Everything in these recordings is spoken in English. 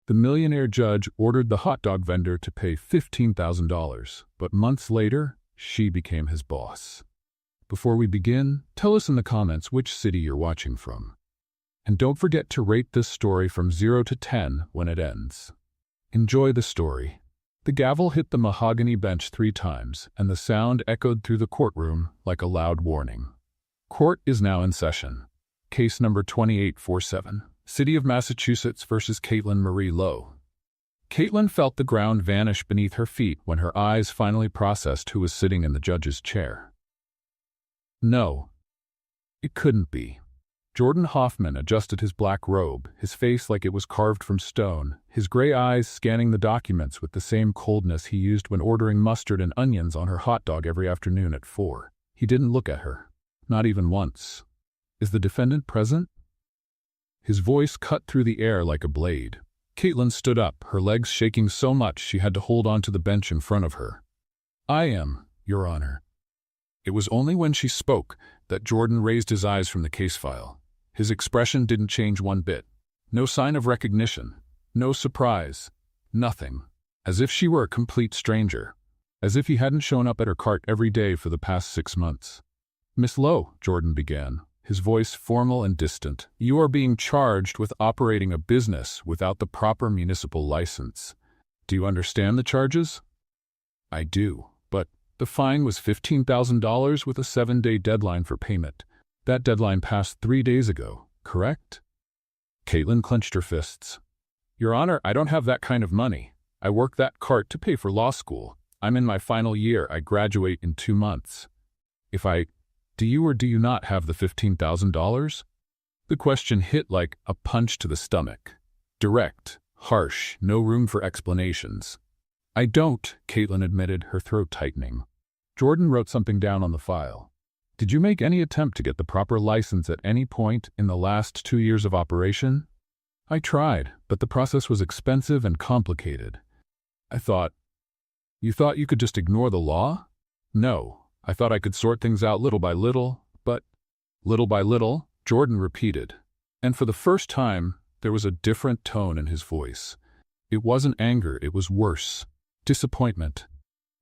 The millionaire judge ordered the hot dog vendor to pay $15,000, but months later, she became his boss. Before we begin, tell us in the comments which city you're watching from. And don't forget to rate this story from 0 to 10 when it ends. Enjoy the story. The gavel hit the mahogany bench 3 times, and the sound echoed through the courtroom like a loud warning. Court is now in session. Case number 2847. City of Massachusetts versus Caitlin Marie Lowe. Caitlin felt the ground vanish beneath her feet when her eyes finally processed who was sitting in the judge's chair. No, it couldn't be. Jordan Hoffman adjusted his black robe, his face like it was carved from stone, his gray eyes scanning the documents with the same coldness he used when ordering mustard and onions on her hot dog every afternoon at 4. He didn't look at her. Not even once. Is the defendant present? His voice cut through the air like a blade. Caitlin stood up, her legs shaking so much she had to hold onto the bench in front of her. I am, Your Honor. It was only when she spoke that Jordan raised his eyes from the case file. His expression didn't change one bit. No sign of recognition. No surprise. Nothing. As if she were a complete stranger. As if he hadn't shown up at her cart every day for the past 6 months. Miss Lowe, Jordan began, his voice formal and distant. You are being charged with operating a business without the proper municipal license. Do you understand the charges? I do, but the fine was $15,000 with a 7-day deadline for payment. That deadline passed 3 days ago, correct? Caitlin clenched her fists. Your Honor, I don't have that kind of money. I work that cart to pay for law school. I'm in my final year. I graduate in 2 months. Do you or do you not have the $15,000? The question hit like a punch to the stomach. Direct, harsh, no room for explanations. I don't, Caitlin admitted, her throat tightening. Jordan wrote something down on the file. Did you make any attempt to get the proper license at any point in the last 2 years of operation? I tried, but the process was expensive and complicated. You thought you could just ignore the law? No. I thought I could sort things out little by little, but little by little, Jordan repeated. And for the first time, there was a different tone in his voice. It wasn't anger, it was worse. Disappointment.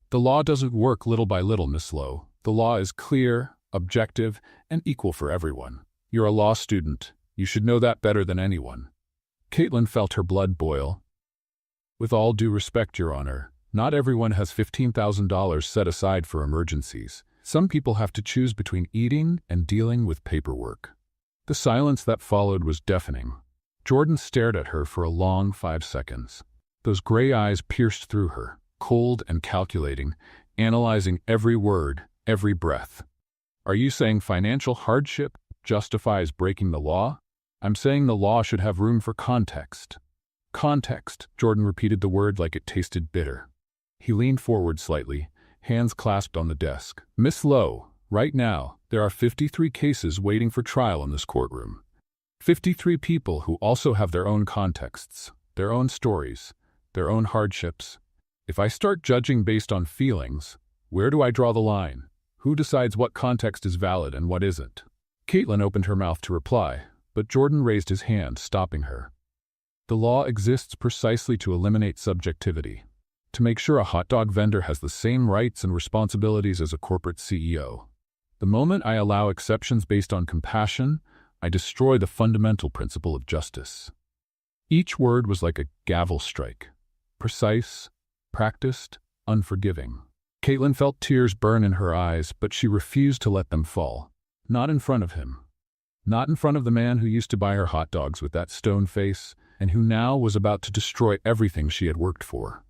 The law doesn't work little by little, Miss Lowe. The law is clear, objective, and equal for everyone. You're a law student. You should know that better than anyone. Caitlin felt her blood boil. With all due respect, Your Honor, not everyone has $15,000 set aside for emergencies. Some people have to choose between eating and dealing with paperwork. The silence that followed was deafening. Jordan stared at her for a long 5 seconds. Those gray eyes pierced through her, cold and calculating, analyzing every word, every breath. Are you saying financial hardship justifies breaking the law? I'm saying the law should have room for context. Context, Jordan repeated the word like it tasted bitter. He leaned forward slightly, hands clasped on the desk. Miss Lowe, right now, there are 53 cases waiting for trial in this courtroom. 53 people who also have their own contexts, their own stories, their own hardships. If I start judging based on feelings, where do I draw the line? Who decides what context is valid and what isn't? Caitlin opened her mouth to reply, but Jordan raised his hand, stopping her. The law exists precisely to eliminate subjectivity, to make sure a hot dog vendor has the same rights and responsibilities as a corporate CEO. The moment I allow exceptions based on compassion, I destroy the fundamental principle of justice. Each word was like a gavel strike, precise, practiced, unforgiving. Caitlin felt tears burn in her eyes, but she refused to let them fall. Not in front of him. Not in front of the man who used to buy her hot dogs with that stone face, and who now was about to destroy everything she had worked for.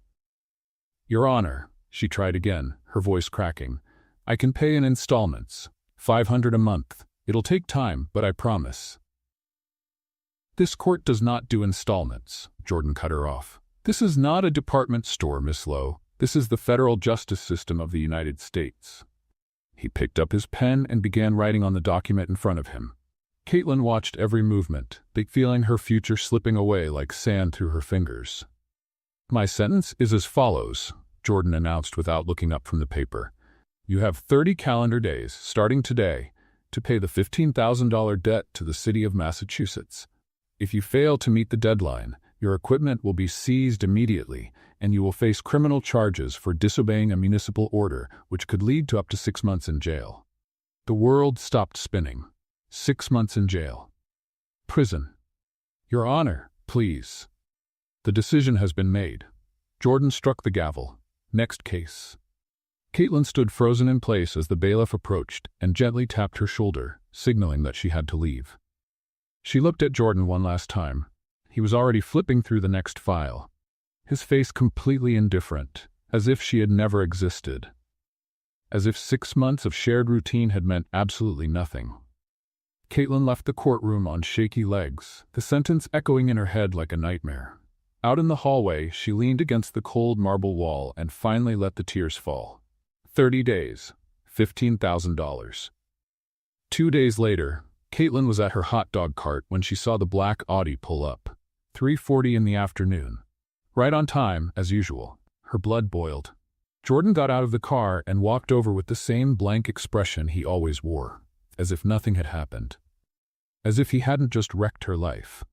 Your Honor, she tried again, her voice cracking. I can pay in installments, $500 a month. It'll take time, but I promise. This court does not do installments, Jordan cut her off. This is not a department store, Miss Lowe. This is the federal justice system of the United States. He picked up his pen and began writing on the document in front of him. Caitlin watched every movement, feeling her future slipping away like sand through her fingers. My sentence is as follows, Jordan announced without looking up from the paper. You have 30 calendar days, starting today, to pay the $15,000 debt to the city of Massachusetts. If you fail to meet the deadline, Your equipment will be seized immediately, and you will face criminal charges for disobeying a municipal order, which could lead to up to 6 months in jail. The world stopped spinning. 6 months in jail. Prison. Your Honor, please. The decision has been made. Jordan struck the gavel. Next case. Caitlin stood frozen in place as the bailiff approached and gently tapped her shoulder, signaling that she had to leave. She looked at Jordan one last time. He was already flipping through the next file, his face completely indifferent, as if she had never existed. As if 6 months of shared routine had meant absolutely nothing. Caitlin left the courtroom on shaky legs, the sentence echoing in her head like a nightmare. Out in the hallway, she leaned against the cold marble wall and finally let the tears fall. 30 days, $15,000. 2 days later, Caitlin was at her hot dog cart when she saw the black Audi pull up. 3:40 in the afternoon. Right on time, as usual. Her blood boiled. Jordan got out of the car and walked over with the same blank expression he always wore, as if nothing had happened. As if he hadn't just wrecked her life.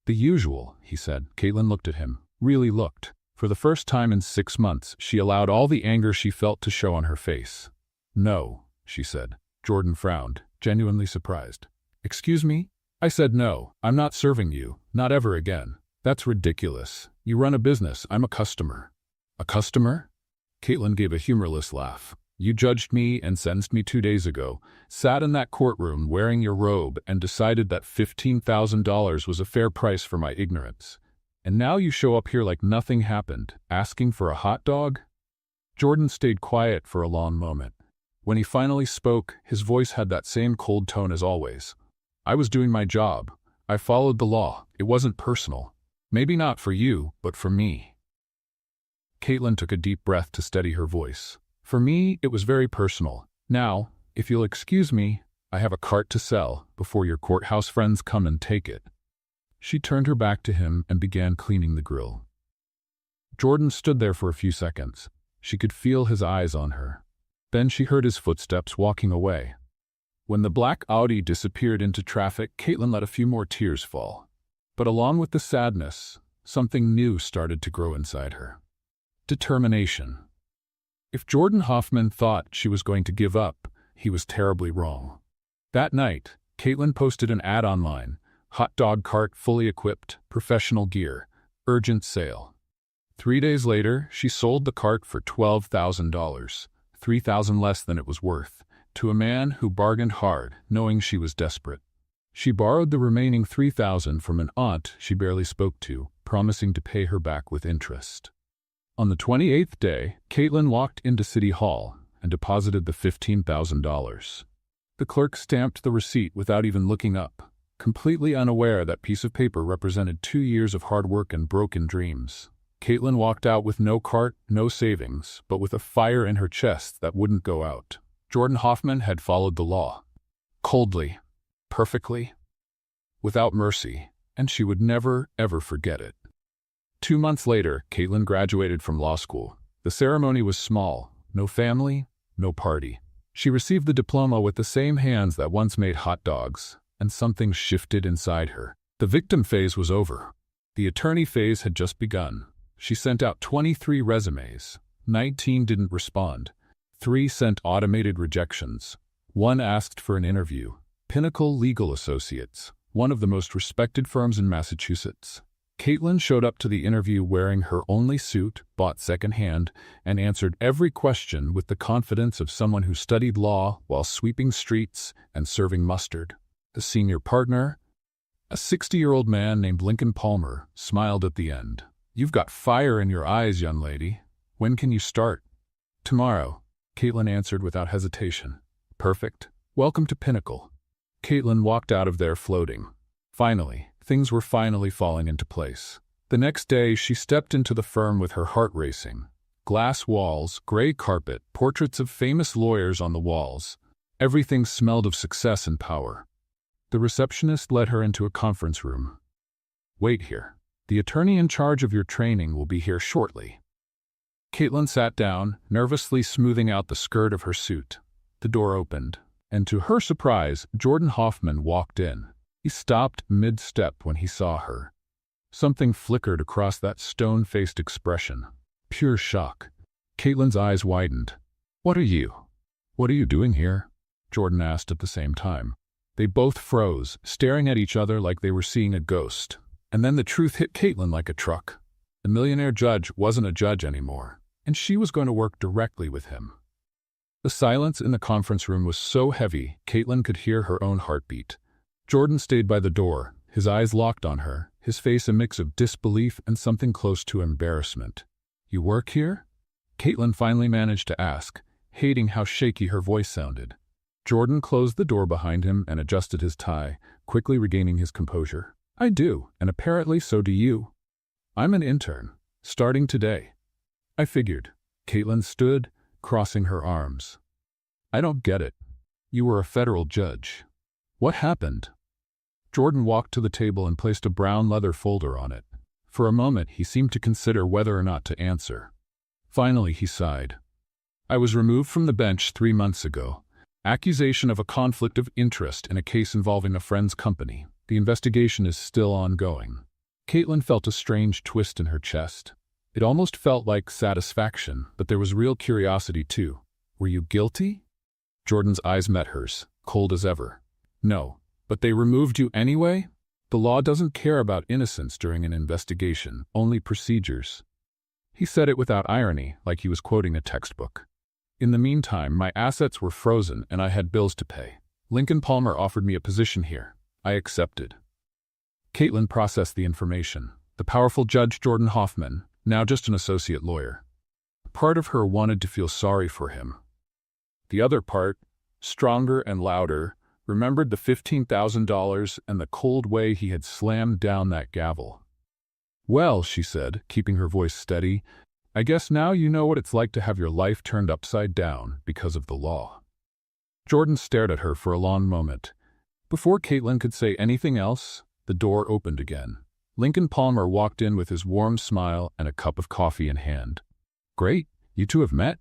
The usual, he said. Caitlin looked at him, really looked. For the first time in 6 months, she allowed all the anger she felt to show on her face. No, she said. Jordan frowned, genuinely surprised. Excuse me? I said no, I'm not serving you, not ever again. That's ridiculous. You run a business, I'm a customer. A customer? Caitlin gave a humorless laugh. You judged me and sentenced me 2 days ago, sat in that courtroom wearing your robe and decided that $15,000 was a fair price for my ignorance. And now you show up here like nothing happened, asking for a hot dog? Jordan stayed quiet for a long moment. When he finally spoke, his voice had that same cold tone as always. I was doing my job. I followed the law. It wasn't personal. Maybe not for you, but for me. Caitlin took a deep breath to steady her voice. For me, it was very personal. Now, if you'll excuse me, I have a cart to sell before your courthouse friends come and take it. She turned her back to him and began cleaning the grill. Jordan stood there for a few seconds. She could feel his eyes on her. Then she heard his footsteps walking away. When the black Audi disappeared into traffic, Caitlin let a few more tears fall. But along with the sadness, something new started to grow inside her. Determination. If Jordan Hoffman thought she was going to give up, he was terribly wrong. That night, Caitlin posted an ad online. Hot dog cart fully equipped, professional gear, urgent sale. 3 days later, she sold the cart for $12,000, $3,000 less than it was worth, to a man who bargained hard, knowing she was desperate. She borrowed the remaining $3,000 from an aunt she barely spoke to, promising to pay her back with interest. On the 28th day, Caitlin walked into City Hall and deposited the $15,000. The clerk stamped the receipt without even looking up, completely unaware that piece of paper represented 2 years of hard work and broken dreams. Caitlin walked out with no cart, no savings, but with a fire in her chest that wouldn't go out. Jordan Hoffman had followed the law. Coldly. Perfectly. Without mercy, and she would never, ever forget it. 2 months later, Caitlin graduated from law school. The ceremony was small. No family, no party. She received the diploma with the same hands that once made hot dogs, and something shifted inside her. The victim phase was over. The attorney phase had just begun. She sent out 23 resumes. 19 didn't respond. 3 sent automated rejections. 1 asked for an interview. Pinnacle Legal Associates, one of the most respected firms in Massachusetts. Caitlin showed up to the interview wearing her only suit, bought secondhand, and answered every question with the confidence of someone who studied law while sweeping streets and serving mustard. The senior partner, a 60-year-old man named Lincoln Palmer, smiled at the end. You've got fire in your eyes, young lady. When can you start? Tomorrow, Caitlin answered without hesitation. Perfect. Welcome to Pinnacle. Caitlin walked out of there floating. Finally, things were finally falling into place. The next day, she stepped into the firm with her heart racing. Glass walls, gray carpet, portraits of famous lawyers on the walls. Everything smelled of success and power. The receptionist led her into a conference room. Wait here. The attorney in charge of your training will be here shortly. Caitlin sat down, nervously smoothing out the skirt of her suit. The door opened, and to her surprise, Jordan Hoffman walked in. He stopped mid-step when he saw her. Something flickered across that stone-faced expression. Pure shock. Caitlin's eyes widened. What are you doing here? Jordan asked at the same time. They both froze, staring at each other like they were seeing a ghost. And then the truth hit Caitlin like a truck. The millionaire judge wasn't a judge anymore, and she was going to work directly with him. The silence in the conference room was so heavy, Caitlin could hear her own heartbeat. Jordan stayed by the door, his eyes locked on her, his face a mix of disbelief and something close to embarrassment. You work here? Caitlin finally managed to ask, hating how shaky her voice sounded. Jordan closed the door behind him and adjusted his tie, quickly regaining his composure. I do, and apparently so do you. I'm an intern, starting today. I figured. Caitlin stood, crossing her arms. I don't get it. You were a federal judge. What happened? Jordan walked to the table and placed a brown leather folder on it. For a moment, he seemed to consider whether or not to answer. Finally, he sighed. I was removed from the bench 3 months ago. Accusation of a conflict of interest in a case involving a friend's company. The investigation is still ongoing. Caitlin felt a strange twist in her chest. It almost felt like satisfaction, but there was real curiosity too. Were you guilty? Jordan's eyes met hers, cold as ever. No, but they removed you anyway? The law doesn't care about innocence during an investigation, only procedures. He said it without irony, like he was quoting a textbook. In the meantime, my assets were frozen and I had bills to pay. Lincoln Palmer offered me a position here. I accepted. Caitlin processed the information. The powerful Judge Jordan Hoffman, now just an associate lawyer. Part of her wanted to feel sorry for him. The other part, stronger and louder, remembered the $15,000 and the cold way he had slammed down that gavel. Well, she said, keeping her voice steady, I guess now you know what it's like to have your life turned upside down because of the law. Jordan stared at her for a long moment. Before Caitlin could say anything else, the door opened again. Lincoln Palmer walked in with his warm smile and a cup of coffee in hand. Great, you two have met?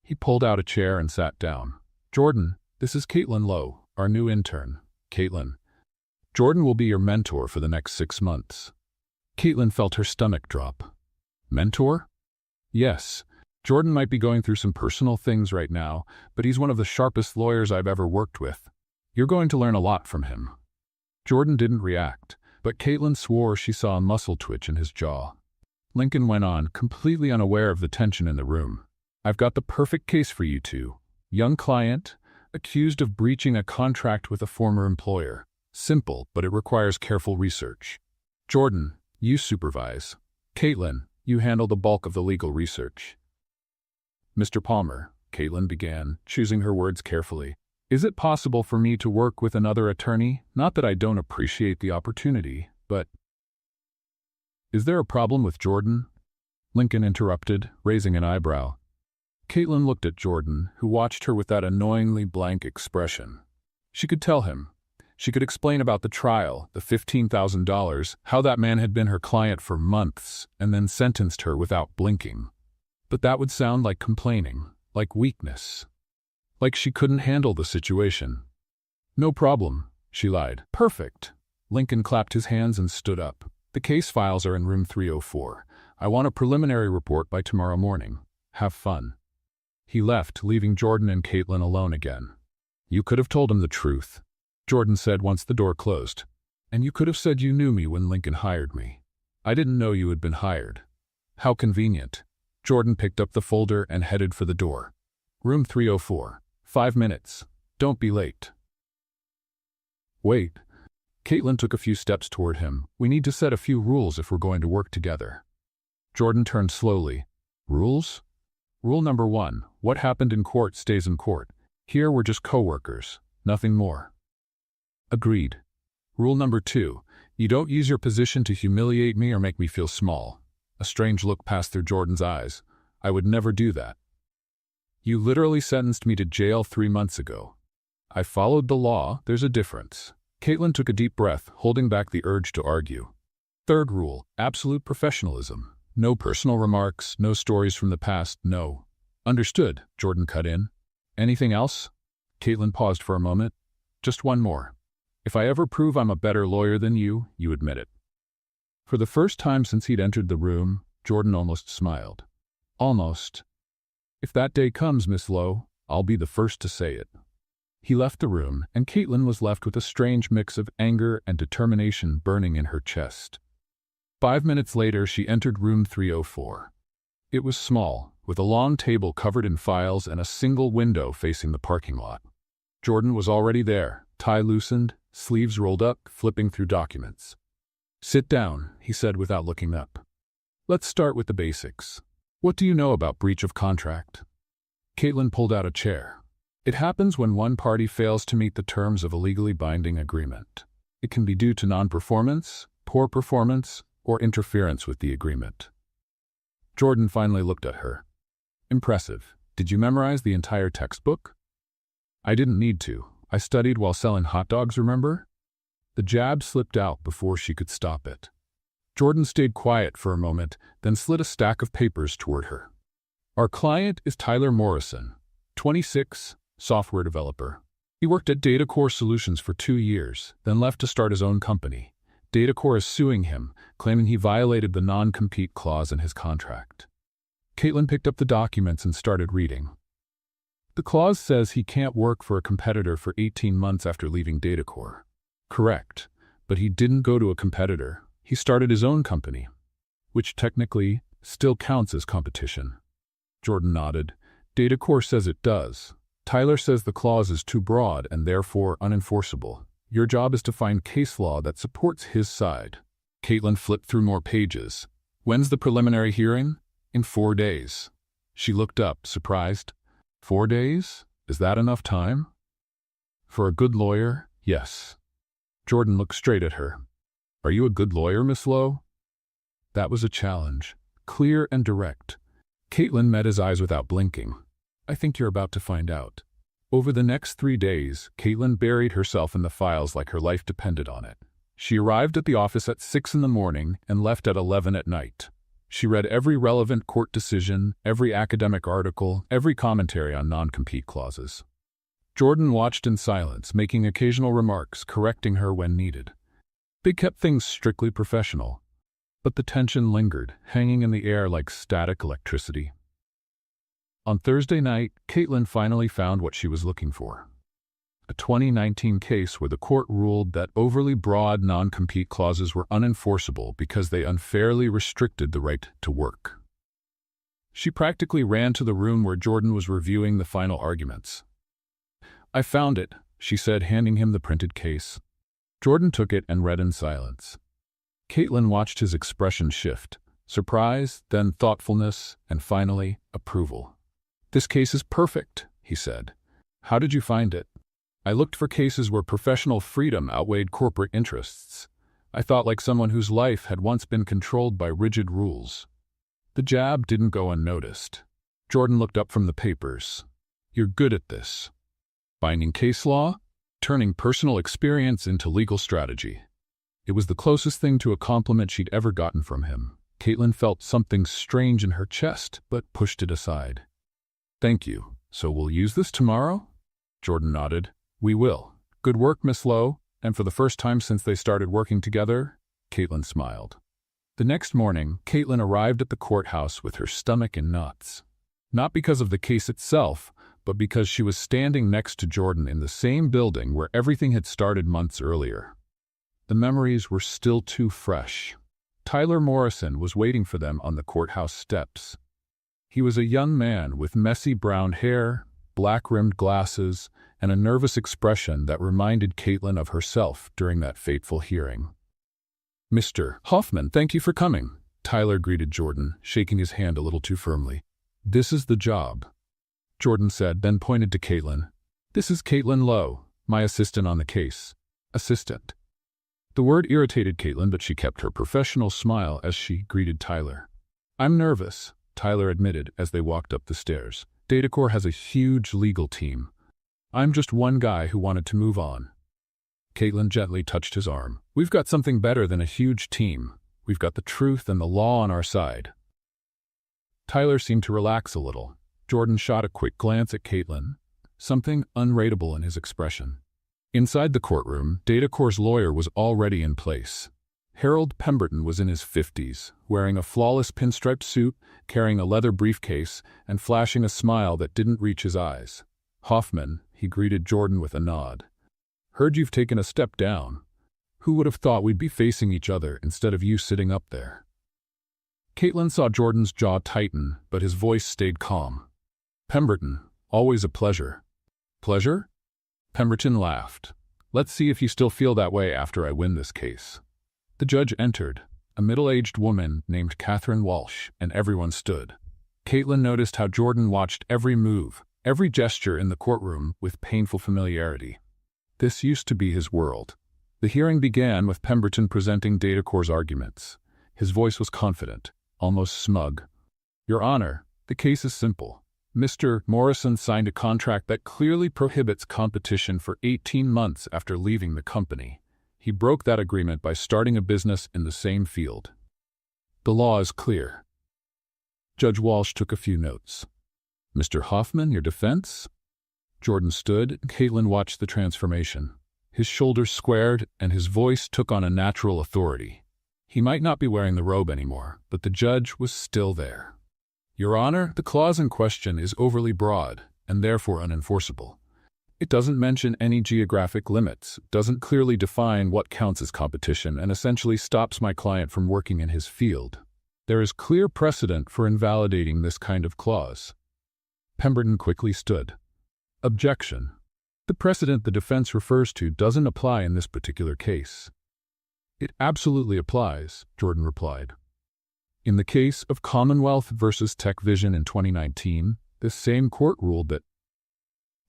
He pulled out a chair and sat down. Jordan, this is Caitlin Lowe, our new intern. Caitlin. Jordan will be your mentor for the next 6 months. Caitlin felt her stomach drop. Mentor? Yes. Jordan might be going through some personal things right now, but he's one of the sharpest lawyers I've ever worked with. You're going to learn a lot from him. Jordan didn't react, but Caitlin swore she saw a muscle twitch in his jaw. Lincoln went on, completely unaware of the tension in the room. I've got the perfect case for you two. Young client, accused of breaching a contract with a former employer. Simple, but it requires careful research. Jordan, you supervise. Caitlin, you handle the bulk of the legal research. Mr. Palmer, Caitlin began, choosing her words carefully. Is it possible for me to work with another attorney? Not that I don't appreciate the opportunity, but... Is there a problem with Jordan? Lincoln interrupted, raising an eyebrow. Caitlin looked at Jordan, who watched her with that annoyingly blank expression. She could tell him. She could explain about the trial, the $15,000, how that man had been her client for months, and then sentenced her without blinking. But that would sound like complaining, like weakness. Like she couldn't handle the situation. No problem, she lied. Perfect. Lincoln clapped his hands and stood up. The case files are in room 304. I want a preliminary report by tomorrow morning. Have fun. He left, leaving Jordan and Caitlin alone again. You could have told him the truth, Jordan said once the door closed. And you could have said you knew me when Lincoln hired me. I didn't know you had been hired. How convenient. Jordan picked up the folder and headed for the door. Room 304. 5 minutes. Don't be late. Wait. Caitlin took a few steps toward him. We need to set a few rules if we're going to work together. Jordan turned slowly. Rules? Rule number 1. What happened in court stays in court. Here we're just co-workers. Nothing more. Agreed. Rule number 2. You don't use your position to humiliate me or make me feel small. A strange look passed through Jordan's eyes. I would never do that. You literally sentenced me to jail 3 months ago. I followed the law. There's a difference. Caitlin took a deep breath, holding back the urge to argue. Third rule, absolute professionalism. No personal remarks, no stories from the past, no. Understood, Jordan cut in. Anything else? Caitlin paused for a moment. Just one more. If I ever prove I'm a better lawyer than you admit it. For the first time since he'd entered the room, Jordan almost smiled. Almost. If that day comes, Miss Lowe, I'll be the first to say it. He left the room, and Caitlin was left with a strange mix of anger and determination burning in her chest. 5 minutes later, she entered room 304. It was small, with a long table covered in files and a single window facing the parking lot. Jordan was already there, tie loosened, sleeves rolled up, flipping through documents. "Sit down," he said without looking up. "Let's start with the basics. What do you know about breach of contract?" Caitlin pulled out a chair. "It happens when one party fails to meet the terms of a legally binding agreement. It can be due to non-performance, poor performance, or interference with the agreement." Jordan finally looked at her. "Impressive. Did you memorize the entire textbook?" "I didn't need to. I studied while selling hot dogs, remember?" The jab slipped out before she could stop it. Jordan stayed quiet for a moment, then slid a stack of papers toward her. "Our client is Tyler Morrison, 26, software developer. He worked at DataCore Solutions for 2 years, then left to start his own company. DataCore is suing him, claiming he violated the non-compete clause in his contract." Caitlin picked up the documents and started reading. "The clause says he can't work for a competitor for 18 months after leaving DataCore." "Correct, but he didn't go to a competitor. He started his own company, which technically still counts as competition." Jordan nodded. "DataCore says it does. Tyler says the clause is too broad and therefore unenforceable. Your job is to find case law that supports his side." Caitlin flipped through more pages. "When's the preliminary hearing?" "In 4 days." She looked up, surprised. 4 days? Is that enough time?" "For a good lawyer, yes." Jordan looked straight at her. "Are you a good lawyer, Miss Lowe?" That was a challenge, clear and direct. Caitlin met his eyes without blinking. "I think you're about to find out." Over the next 3 days, Caitlin buried herself in the files like her life depended on it. She arrived at the office at 6 in the morning and left at 11 at night. She read every relevant court decision, every academic article, every commentary on non-compete clauses. Jordan watched in silence, making occasional remarks, correcting her when needed. They kept things strictly professional, but the tension lingered, hanging in the air like static electricity. On Thursday night, Caitlin finally found what she was looking for. A 2019 case where the court ruled that overly broad non-compete clauses were unenforceable because they unfairly restricted the right to work. She practically ran to the room where Jordan was reviewing the final arguments. "I found it," she said, handing him the printed case. Jordan took it and read in silence. Caitlin watched his expression shift, surprise, then thoughtfulness, and finally, approval. "This case is perfect," he said. "How did you find it?" "I looked for cases where professional freedom outweighed corporate interests. I thought like someone whose life had once been controlled by rigid rules." The jab didn't go unnoticed. Jordan looked up from the papers. "You're good at this. Binding case law, turning personal experience into legal strategy." It was the closest thing to a compliment she'd ever gotten from him. Caitlin felt something strange in her chest, but pushed it aside. "Thank you. So we'll use this tomorrow?" Jordan nodded. "We will. Good work, Miss Lowe." And for the first time since they started working together, Caitlin smiled. The next morning, Caitlin arrived at the courthouse with her stomach in knots. Not because of the case itself, but because she was standing next to Jordan in the same building where everything had started months earlier. The memories were still too fresh. Tyler Morrison was waiting for them on the courthouse steps. He was a young man with messy brown hair, black-rimmed glasses, and a nervous expression that reminded Caitlin of herself during that fateful hearing. "Mr. Hoffman, thank you for coming," Tyler greeted Jordan, shaking his hand a little too firmly. "This is the job," Jordan said, then pointed to Caitlin. "This is Caitlin Lowe, my assistant on the case." Assistant. The word irritated Caitlin, but she kept her professional smile as she greeted Tyler. "I'm nervous," Tyler admitted as they walked up the stairs. "DataCore has a huge legal team. I'm just one guy who wanted to move on." Caitlin gently touched his arm. "We've got something better than a huge team. We've got the truth and the law on our side." Tyler seemed to relax a little. Jordan shot a quick glance at Caitlin, something unreadable in his expression. Inside the courtroom, DataCore's lawyer was already in place. Harold Pemberton was in his 50s, wearing a flawless pinstriped suit, carrying a leather briefcase, and flashing a smile that didn't reach his eyes. "Hoffman," he greeted Jordan with a nod. "Heard you've taken a step down. Who would have thought we'd be facing each other instead of you sitting up there?" Caitlin saw Jordan's jaw tighten, but his voice stayed calm. "Pemberton, always a pleasure." "Pleasure?" Pemberton laughed. "Let's see if you still feel that way after I win this case." The judge entered, a middle-aged woman named Catherine Walsh, and everyone stood. Caitlin noticed how Jordan watched every move, every gesture in the courtroom with painful familiarity. This used to be his world. The hearing began with Pemberton presenting Datacor's arguments. His voice was confident, almost smug. "Your Honor, the case is simple. Mr. Morrison signed a contract that clearly prohibits competition for 18 months after leaving the company. He broke that agreement by starting a business in the same field. The law is clear." Judge Walsh took a few notes. "Mr. Hoffman, your defense?" Jordan stood. Caitlin watched the transformation. His shoulders squared, and his voice took on a natural authority. He might not be wearing the robe anymore, but the judge was still there. "Your Honor, the clause in question is overly broad, and therefore unenforceable. It doesn't mention any geographic limits, doesn't clearly define what counts as competition, and essentially stops my client from working in his field. There is clear precedent for invalidating this kind of clause." Pemberton quickly stood. "Objection. The precedent the defense refers to doesn't apply in this particular case." "It absolutely applies," Jordan replied. "In the case of Commonwealth versus Tech Vision in 2019, this same court ruled that—"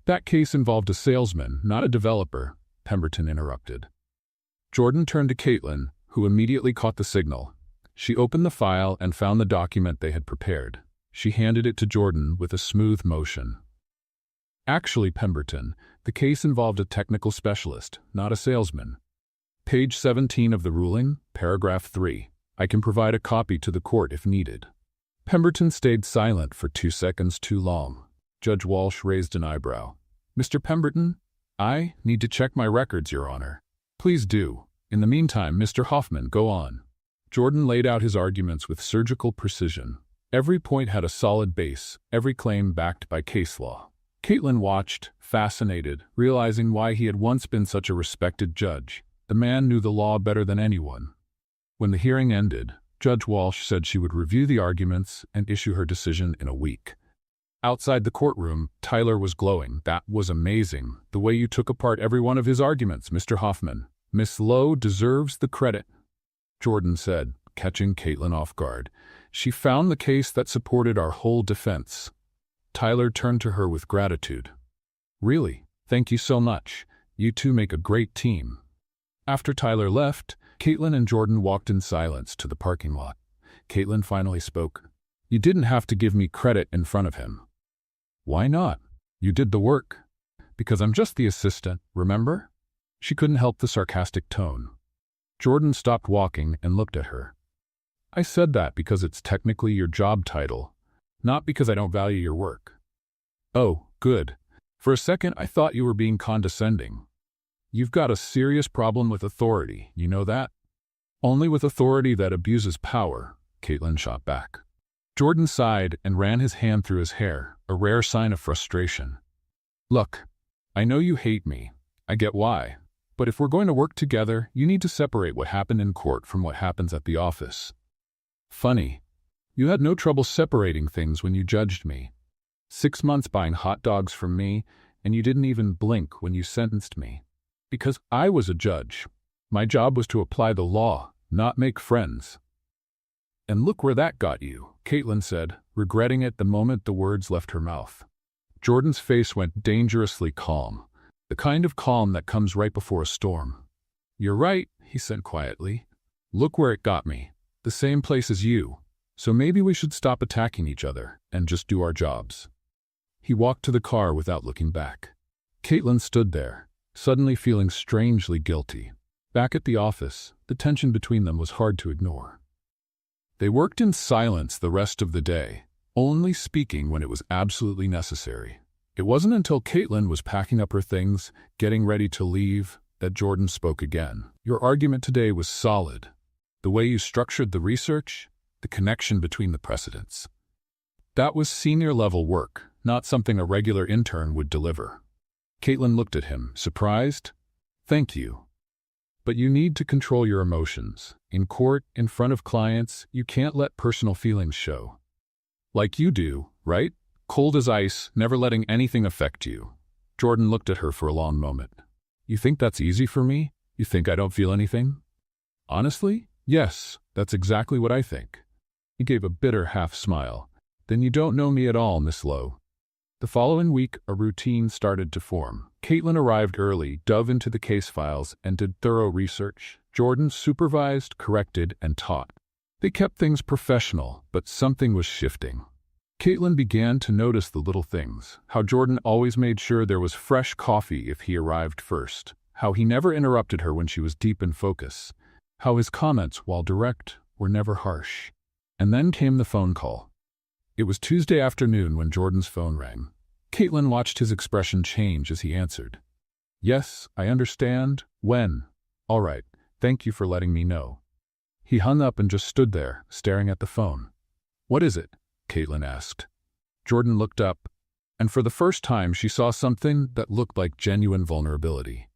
"That case involved a salesman, not a developer," Pemberton interrupted. Jordan turned to Caitlin, who immediately caught the signal. She opened the file and found the document they had prepared. She handed it to Jordan with a smooth motion. "Actually, Pemberton, the case involved a technical specialist, not a salesman. Page 17 of the ruling, paragraph 3. I can provide a copy to the court if needed." Pemberton stayed silent for 2 seconds too long. Judge Walsh raised an eyebrow. "Mr. Pemberton, I need to check my records, Your Honor." "Please do. In the meantime, Mr. Hoffman, go on." Jordan laid out his arguments with surgical precision. Every point had a solid base, every claim backed by case law. Caitlin watched, fascinated, realizing why he had once been such a respected judge. The man knew the law better than anyone. When the hearing ended, Judge Walsh said she would review the arguments and issue her decision in a week. Outside the courtroom, Tyler was glowing. "That was amazing, the way you took apart every one of his arguments, Mr. Hoffman. Miss Lowe deserves the credit," Jordan said, catching Caitlin off guard. "She found the case that supported our whole defense." Tyler turned to her with gratitude. "Really, thank you so much. You two make a great team." After Tyler left, Caitlin and Jordan walked in silence to the parking lot. Caitlin finally spoke. "You didn't have to give me credit in front of him." "Why not? You did the work." "Because I'm just the assistant, remember?" She couldn't help the sarcastic tone. Jordan stopped walking and looked at her. "I said that because it's technically your job title, not because I don't value your work." "Oh, good. For a second I thought you were being condescending. You've got a serious problem with authority, you know that?" "Only with authority that abuses power," Caitlin shot back. Jordan sighed and ran his hand through his hair, a rare sign of frustration. "Look, I know you hate me. I get why. But if we're going to work together, you need to separate what happened in court from what happens at the office. Funny. You had no trouble separating things when you judged me. 6 months buying hot dogs from me, and you didn't even blink when you sentenced me. Because I was a judge. My job was to apply the law, not make friends." "And look where that got you," Caitlin said, regretting it the moment the words left her mouth. Jordan's face went dangerously calm, the kind of calm that comes right before a storm. "You're right," he said quietly. "Look where it got me. The same place as you. So maybe we should stop attacking each other and just do our jobs." He walked to the car without looking back. Caitlin stood there, suddenly feeling strangely guilty. Back at the office, the tension between them was hard to ignore. They worked in silence the rest of the day, only speaking when it was absolutely necessary. It wasn't until Caitlin was packing up her things, getting ready to leave, that Jordan spoke again. "Your argument today was solid. The way you structured the research, the connection between the precedents. That was senior-level work, not something a regular intern would deliver. Caitlin looked at him, surprised. Thank you. But you need to control your emotions. In court, in front of clients, you can't let personal feelings show. Like you do, right? Cold as ice, never letting anything affect you. Jordan looked at her for a long moment. You think that's easy for me? You think I don't feel anything? Honestly? Yes, that's exactly what I think. He gave a bitter half-smile. Then you don't know me at all, Miss Lowe. The following week, a routine started to form. Caitlin arrived early, dove into the case files, and did thorough research. Jordan supervised, corrected, and taught. They kept things professional, but something was shifting. Caitlin began to notice the little things. How Jordan always made sure there was fresh coffee if he arrived first. How he never interrupted her when she was deep in focus. How his comments, while direct, were never harsh. And then came the phone call. It was Tuesday afternoon when Jordan's phone rang. Caitlin watched his expression change as he answered. Yes, I understand. When? All right, thank you for letting me know. He hung up and just stood there, staring at the phone. What is it? Caitlin asked. Jordan looked up, and for the first time she saw something that looked like genuine vulnerability.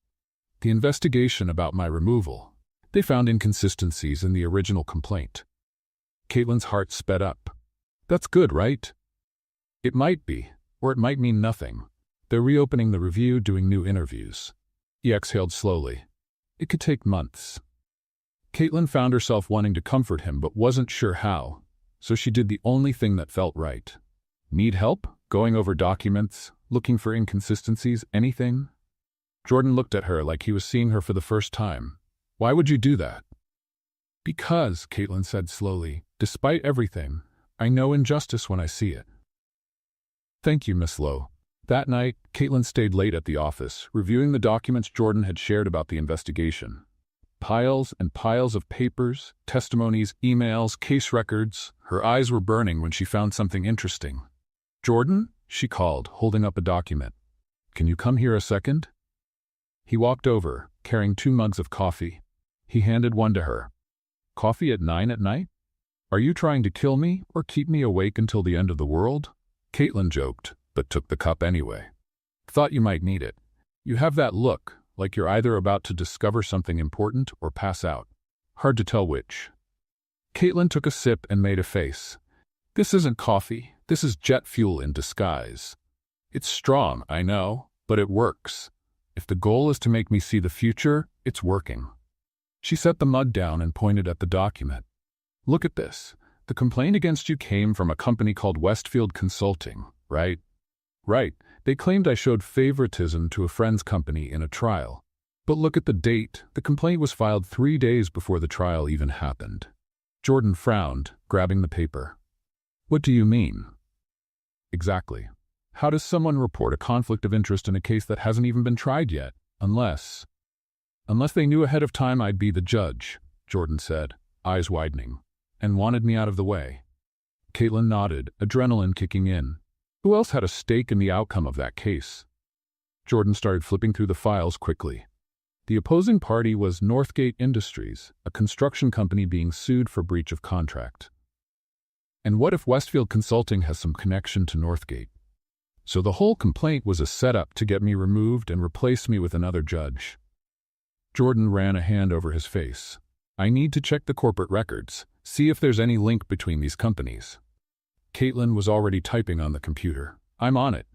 The investigation about my removal. They found inconsistencies in the original complaint. Caitlin's heart sped up. That's good, right? It might be, or it might mean nothing. They're reopening the review, doing new interviews. He exhaled slowly. It could take months. Caitlin found herself wanting to comfort him but wasn't sure how, so she did the only thing that felt right. Need help? Going over documents? Looking for inconsistencies? Anything? Jordan looked at her like he was seeing her for the first time. Why would you do that? Because, Caitlin said slowly, despite everything, I know injustice when I see it. Thank you, Miss Lowe. That night, Caitlin stayed late at the office, reviewing the documents Jordan had shared about the investigation. Piles and piles of papers, testimonies, emails, case records. Her eyes were burning when she found something interesting. Jordan? She called, holding up a document. Can you come here a second? He walked over, carrying 2 mugs of coffee. He handed one to her. Coffee at 9 at night? Are you trying to kill me or keep me awake until the end of the world? Caitlin joked, but took the cup anyway. Thought you might need it. You have that look, like you're either about to discover something important or pass out. Hard to tell which. Caitlin took a sip and made a face. This isn't coffee. This is jet fuel in disguise. It's strong, I know, but it works. If the goal is to make me see the future, it's working. She set the mug down and pointed at the document. Look at this. The complaint against you came from a company called Westfield Consulting, right? Right. They claimed I showed favoritism to a friend's company in a trial. But look at the date. The complaint was filed 3 days before the trial even happened. Jordan frowned, grabbing the paper. What do you mean? Exactly. How does someone report a conflict of interest in a case that hasn't even been tried yet? Unless they knew ahead of time I'd be the judge, Jordan said, eyes widening, and wanted me out of the way. Caitlin nodded, adrenaline kicking in. Who else had a stake in the outcome of that case? Jordan started flipping through the files quickly. The opposing party was Northgate Industries, a construction company being sued for breach of contract. And what if Westfield Consulting has some connection to Northgate? So the whole complaint was a setup to get me removed and replace me with another judge. Jordan ran a hand over his face. I need to check the corporate records, see if there's any link between these companies. Caitlin was already typing on the computer. I'm on it.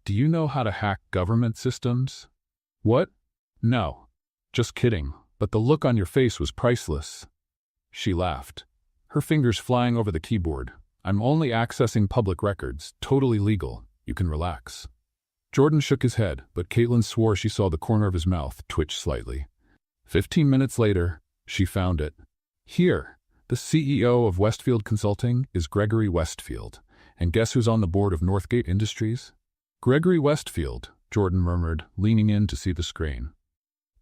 Do you know how to hack government systems? What? No. Just kidding, but the look on your face was priceless. She laughed, her fingers flying over the keyboard. I'm only accessing public records, totally legal. You can relax. Jordan shook his head, but Caitlin swore she saw the corner of his mouth twitch slightly. 15 minutes later, she found it. Here, the CEO of Westfield Consulting is Gregory Westfield. And guess who's on the board of Northgate Industries? Gregory Westfield, Jordan murmured, leaning in to see the screen.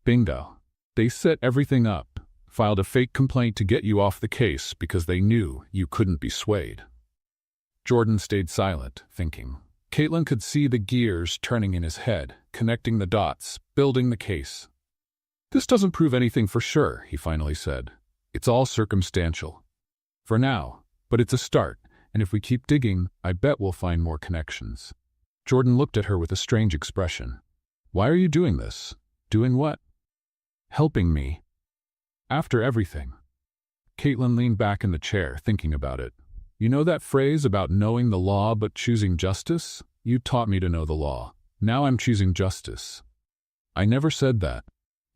Bingo. They set everything up, filed a fake complaint to get you off the case because they knew you couldn't be swayed. Jordan stayed silent, thinking. Caitlin could see the gears turning in his head, connecting the dots, building the case. This doesn't prove anything for sure, he finally said. It's all circumstantial. For now, but it's a start, and if we keep digging, I bet we'll find more connections. Jordan looked at her with a strange expression. Why are you doing this? Doing what? Helping me. After everything. Caitlin leaned back in the chair, thinking about it. You know that phrase about knowing the law but choosing justice? You taught me to know the law. Now I'm choosing justice. I never said that.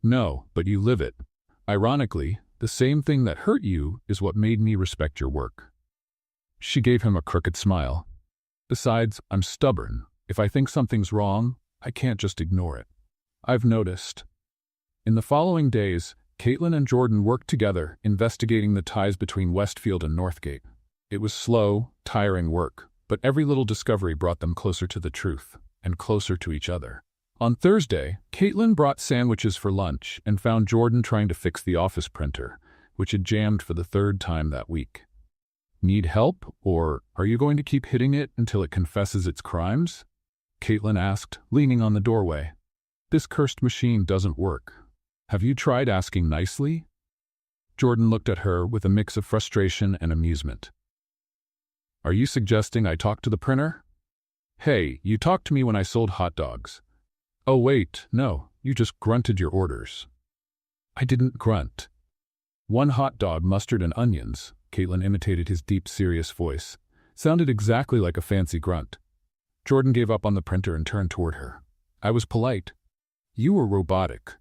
No, but you live it. Ironically, the same thing that hurt you is what made me respect your work. She gave him a crooked smile. Besides, I'm stubborn. If I think something's wrong, I can't just ignore it. I've noticed. In the following days, Caitlin and Jordan worked together, investigating the ties between Westfield and Northgate. It was slow, tiring work, but every little discovery brought them closer to the truth, and closer to each other. On Thursday, Caitlin brought sandwiches for lunch and found Jordan trying to fix the office printer, which had jammed for the third time that week. Need help, or are you going to keep hitting it until it confesses its crimes? Caitlin asked, leaning on the doorway. This cursed machine doesn't work. Have you tried asking nicely? Jordan looked at her with a mix of frustration and amusement. Are you suggesting I talk to the printer? Hey, you talked to me when I sold hot dogs. Oh wait, no, you just grunted your orders. I didn't grunt. One hot dog, mustard and onions, Caitlin imitated his deep, serious voice. Sounded exactly like a fancy grunt. Jordan gave up on the printer and turned toward her. I was polite. You were robotic.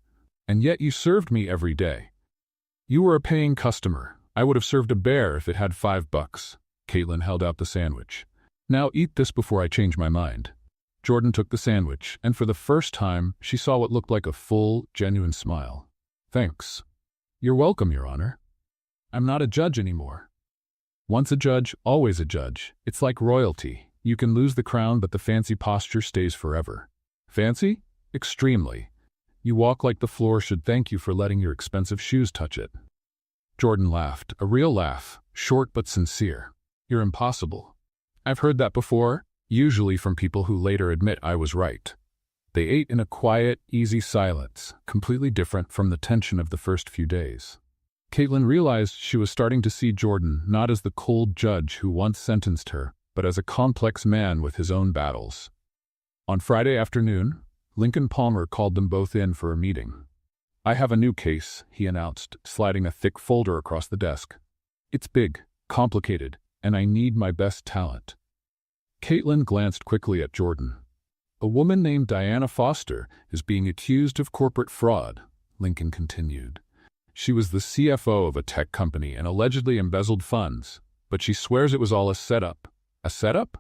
And yet you served me every day. You were a paying customer. I would have served a bear if it had $5. Caitlin held out the sandwich. Now eat this before I change my mind. Jordan took the sandwich, and for the first time, she saw what looked like a full, genuine smile. Thanks. You're welcome, Your Honor. I'm not a judge anymore. Once a judge, always a judge. It's like royalty. You can lose the crown, but the fancy posture stays forever. Fancy? Extremely. You walk like the floor should thank you for letting your expensive shoes touch it. Jordan laughed, a real laugh, short but sincere. You're impossible. I've heard that before, usually from people who later admit I was right. They ate in a quiet, easy silence, completely different from the tension of the first few days. Caitlin realized she was starting to see Jordan not as the cold judge who once sentenced her, but as a complex man with his own battles. On Friday afternoon, Lincoln Palmer called them both in for a meeting. I have a new case, he announced, sliding a thick folder across the desk. It's big, complicated, and I need my best talent. Caitlin glanced quickly at Jordan. A woman named Diana Foster is being accused of corporate fraud, Lincoln continued. She was the CFO of a tech company and allegedly embezzled funds, but she swears it was all a setup. A setup?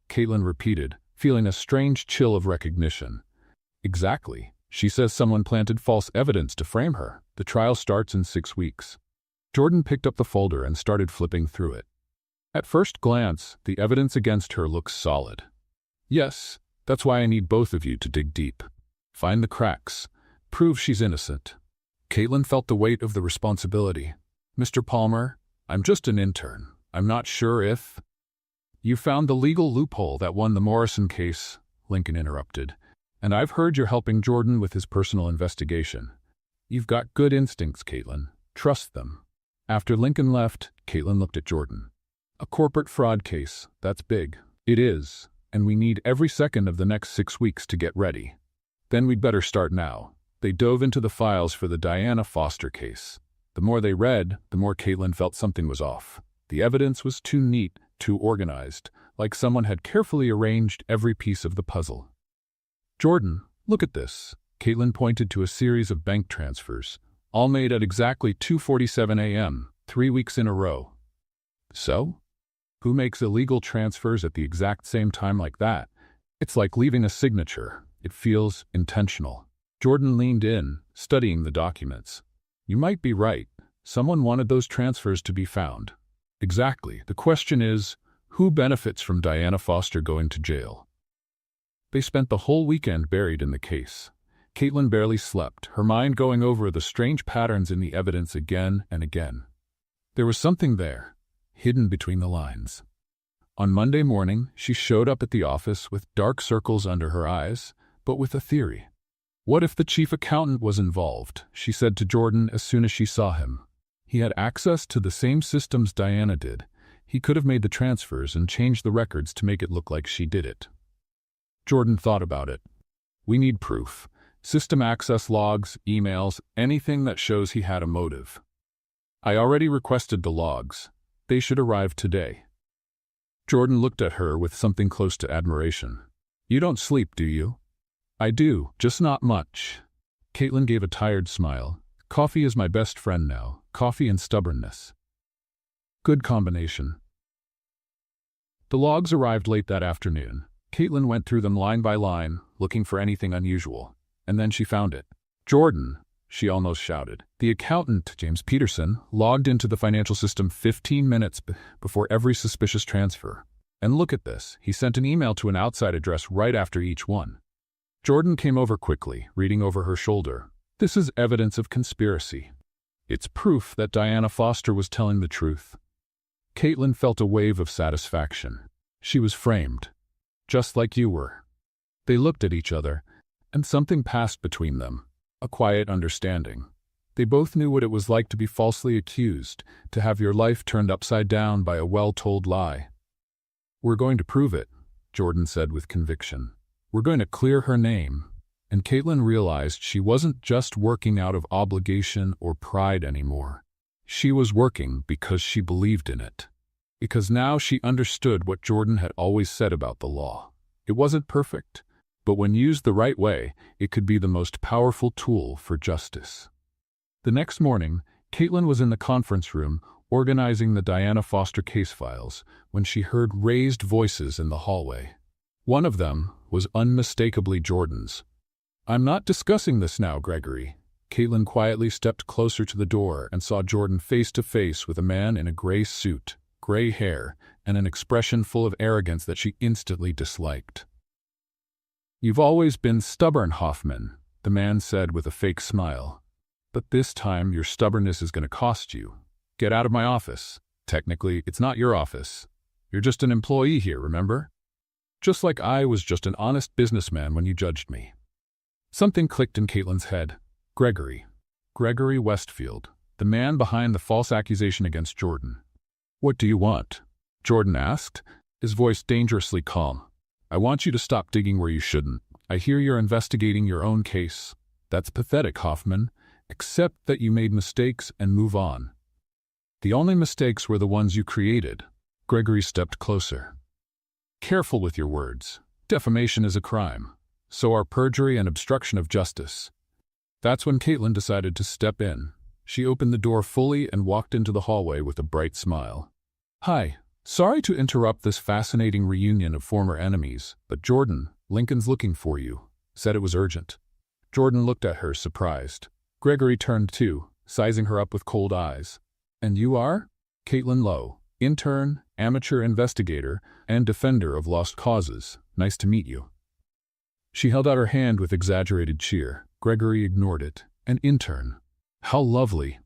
Caitlin repeated, feeling a strange chill of recognition. Exactly. She says someone planted false evidence to frame her. The trial starts in 6 weeks. Jordan picked up the folder and started flipping through it. At first glance, the evidence against her looks solid. Yes, that's why I need both of you to dig deep. Find the cracks. Prove she's innocent. Caitlin felt the weight of the responsibility. Mr. Palmer, I'm just an intern. I'm not sure if... You found the legal loophole that won the Morrison case, Lincoln interrupted. And I've heard you're helping Jordan with his personal investigation. You've got good instincts, Caitlin. Trust them. After Lincoln left, Caitlin looked at Jordan. A corporate fraud case, that's big. It is, and we need every second of the next 6 weeks to get ready. Then we'd better start now. They dove into the files for the Diana Foster case. The more they read, the more Caitlin felt something was off. The evidence was too neat, too organized, like someone had carefully arranged every piece of the puzzle. Jordan, look at this. Caitlin pointed to a series of bank transfers, all made at exactly 2:47 a.m., 3 weeks in a row. So? Who makes illegal transfers at the exact same time like that? It's like leaving a signature. It feels intentional. Jordan leaned in, studying the documents. You might be right. Someone wanted those transfers to be found. Exactly. The question is, who benefits from Diana Foster going to jail? They spent the whole weekend buried in the case. Caitlin barely slept, her mind going over the strange patterns in the evidence again and again. There was something there, hidden between the lines. On Monday morning, she showed up at the office with dark circles under her eyes, but with a theory. What if the chief accountant was involved? She said to Jordan as soon as she saw him. He had access to the same systems Diana did. He could have made the transfers and changed the records to make it look like she did it. Jordan thought about it. We need proof. System access logs, emails, anything that shows he had a motive. I already requested the logs. They should arrive today. Jordan looked at her with something close to admiration. You don't sleep, do you? I do, just not much. Caitlin gave a tired smile. Coffee is my best friend now. Coffee and stubbornness. Good combination. The logs arrived late that afternoon. Caitlin went through them line by line, looking for anything unusual. And then she found it. Jordan, she almost shouted. The accountant, James Peterson, logged into the financial system 15 minutes before every suspicious transfer. And look at this, he sent an email to an outside address right after each one. Jordan came over quickly, reading over her shoulder. This is evidence of conspiracy. It's proof that Diana Foster was telling the truth. Caitlin felt a wave of satisfaction. She was framed. Just like you were. They looked at each other, and something passed between them. A quiet understanding. They both knew what it was like to be falsely accused, to have your life turned upside down by a well-told lie. We're going to prove it, Jordan said with conviction. We're going to clear her name. And Caitlin realized she wasn't just working out of obligation or pride anymore. She was working because she believed in it. Because now she understood what Jordan had always said about the law. It wasn't perfect, but when used the right way, it could be the most powerful tool for justice. The next morning, Caitlin was in the conference room organizing the Diana Foster case files when she heard raised voices in the hallway. One of them was unmistakably Jordan's. I'm not discussing this now, Gregory. Caitlin quietly stepped closer to the door and saw Jordan face to face with a man in a gray suit, gray hair, and an expression full of arrogance that she instantly disliked. You've always been stubborn, Hoffman, the man said with a fake smile. But this time your stubbornness is going to cost you. Get out of my office. Technically, it's not your office. You're just an employee here, remember? Just like I was just an honest businessman when you judged me. Something clicked in Caitlin's head. Gregory Westfield, the man behind the false accusation against Jordan. What do you want? Jordan asked, his voice dangerously calm. I want you to stop digging where you shouldn't. I hear you're investigating your own case. That's pathetic, Hoffman. Accept that you made mistakes and move on. The only mistakes were the ones you created. Gregory stepped closer. Careful with your words. Defamation is a crime. So are perjury and obstruction of justice. That's when Caitlin decided to step in. She opened the door fully and walked into the hallway with a bright smile. Hi, sorry to interrupt this fascinating reunion of former enemies, but Jordan, Lincoln's looking for you, said it was urgent. Jordan looked at her, surprised. Gregory turned too, sizing her up with cold eyes. And you are? Caitlin Lowe, intern, amateur investigator, and defender of lost causes. Nice to meet you. She held out her hand with exaggerated cheer. Gregory ignored it. An intern. How lovely.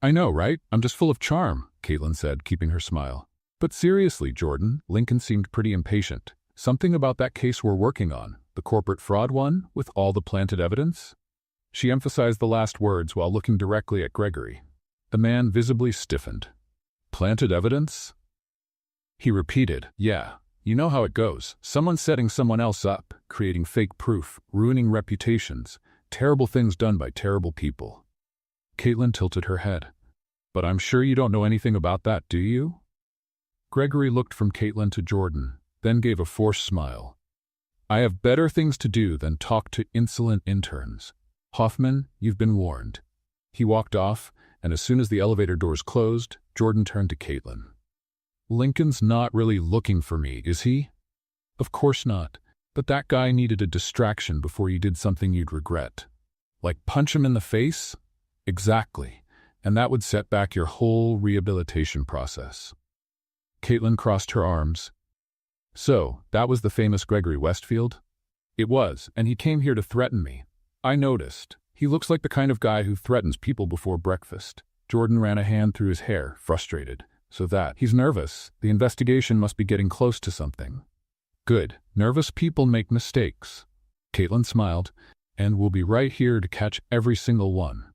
I know, right? I'm just full of charm, Caitlin said, keeping her smile. But seriously, Jordan, Lincoln seemed pretty impatient. Something about that case we're working on, the corporate fraud one, with all the planted evidence? She emphasized the last words while looking directly at Gregory. The man visibly stiffened. Planted evidence? He repeated, yeah. You know how it goes. Someone setting someone else up, creating fake proof, ruining reputations, terrible things done by terrible people. Caitlin tilted her head. But I'm sure you don't know anything about that, do you? Gregory looked from Caitlin to Jordan, then gave a forced smile. I have better things to do than talk to insolent interns. Hoffman, you've been warned. He walked off, and as soon as the elevator doors closed, Jordan turned to Caitlin. Lincoln's not really looking for me, is he? Of course not. But that guy needed a distraction before you did something you'd regret. Like punch him in the face? Exactly. And that would set back your whole rehabilitation process. Caitlin crossed her arms. So, that was the famous Gregory Westfield? It was, and he came here to threaten me. I noticed. He looks like the kind of guy who threatens people before breakfast. Jordan ran a hand through his hair, frustrated. So that, he's nervous. The investigation must be getting close to something. Good. Nervous people make mistakes. Caitlin smiled, and we'll be right here to catch every single one.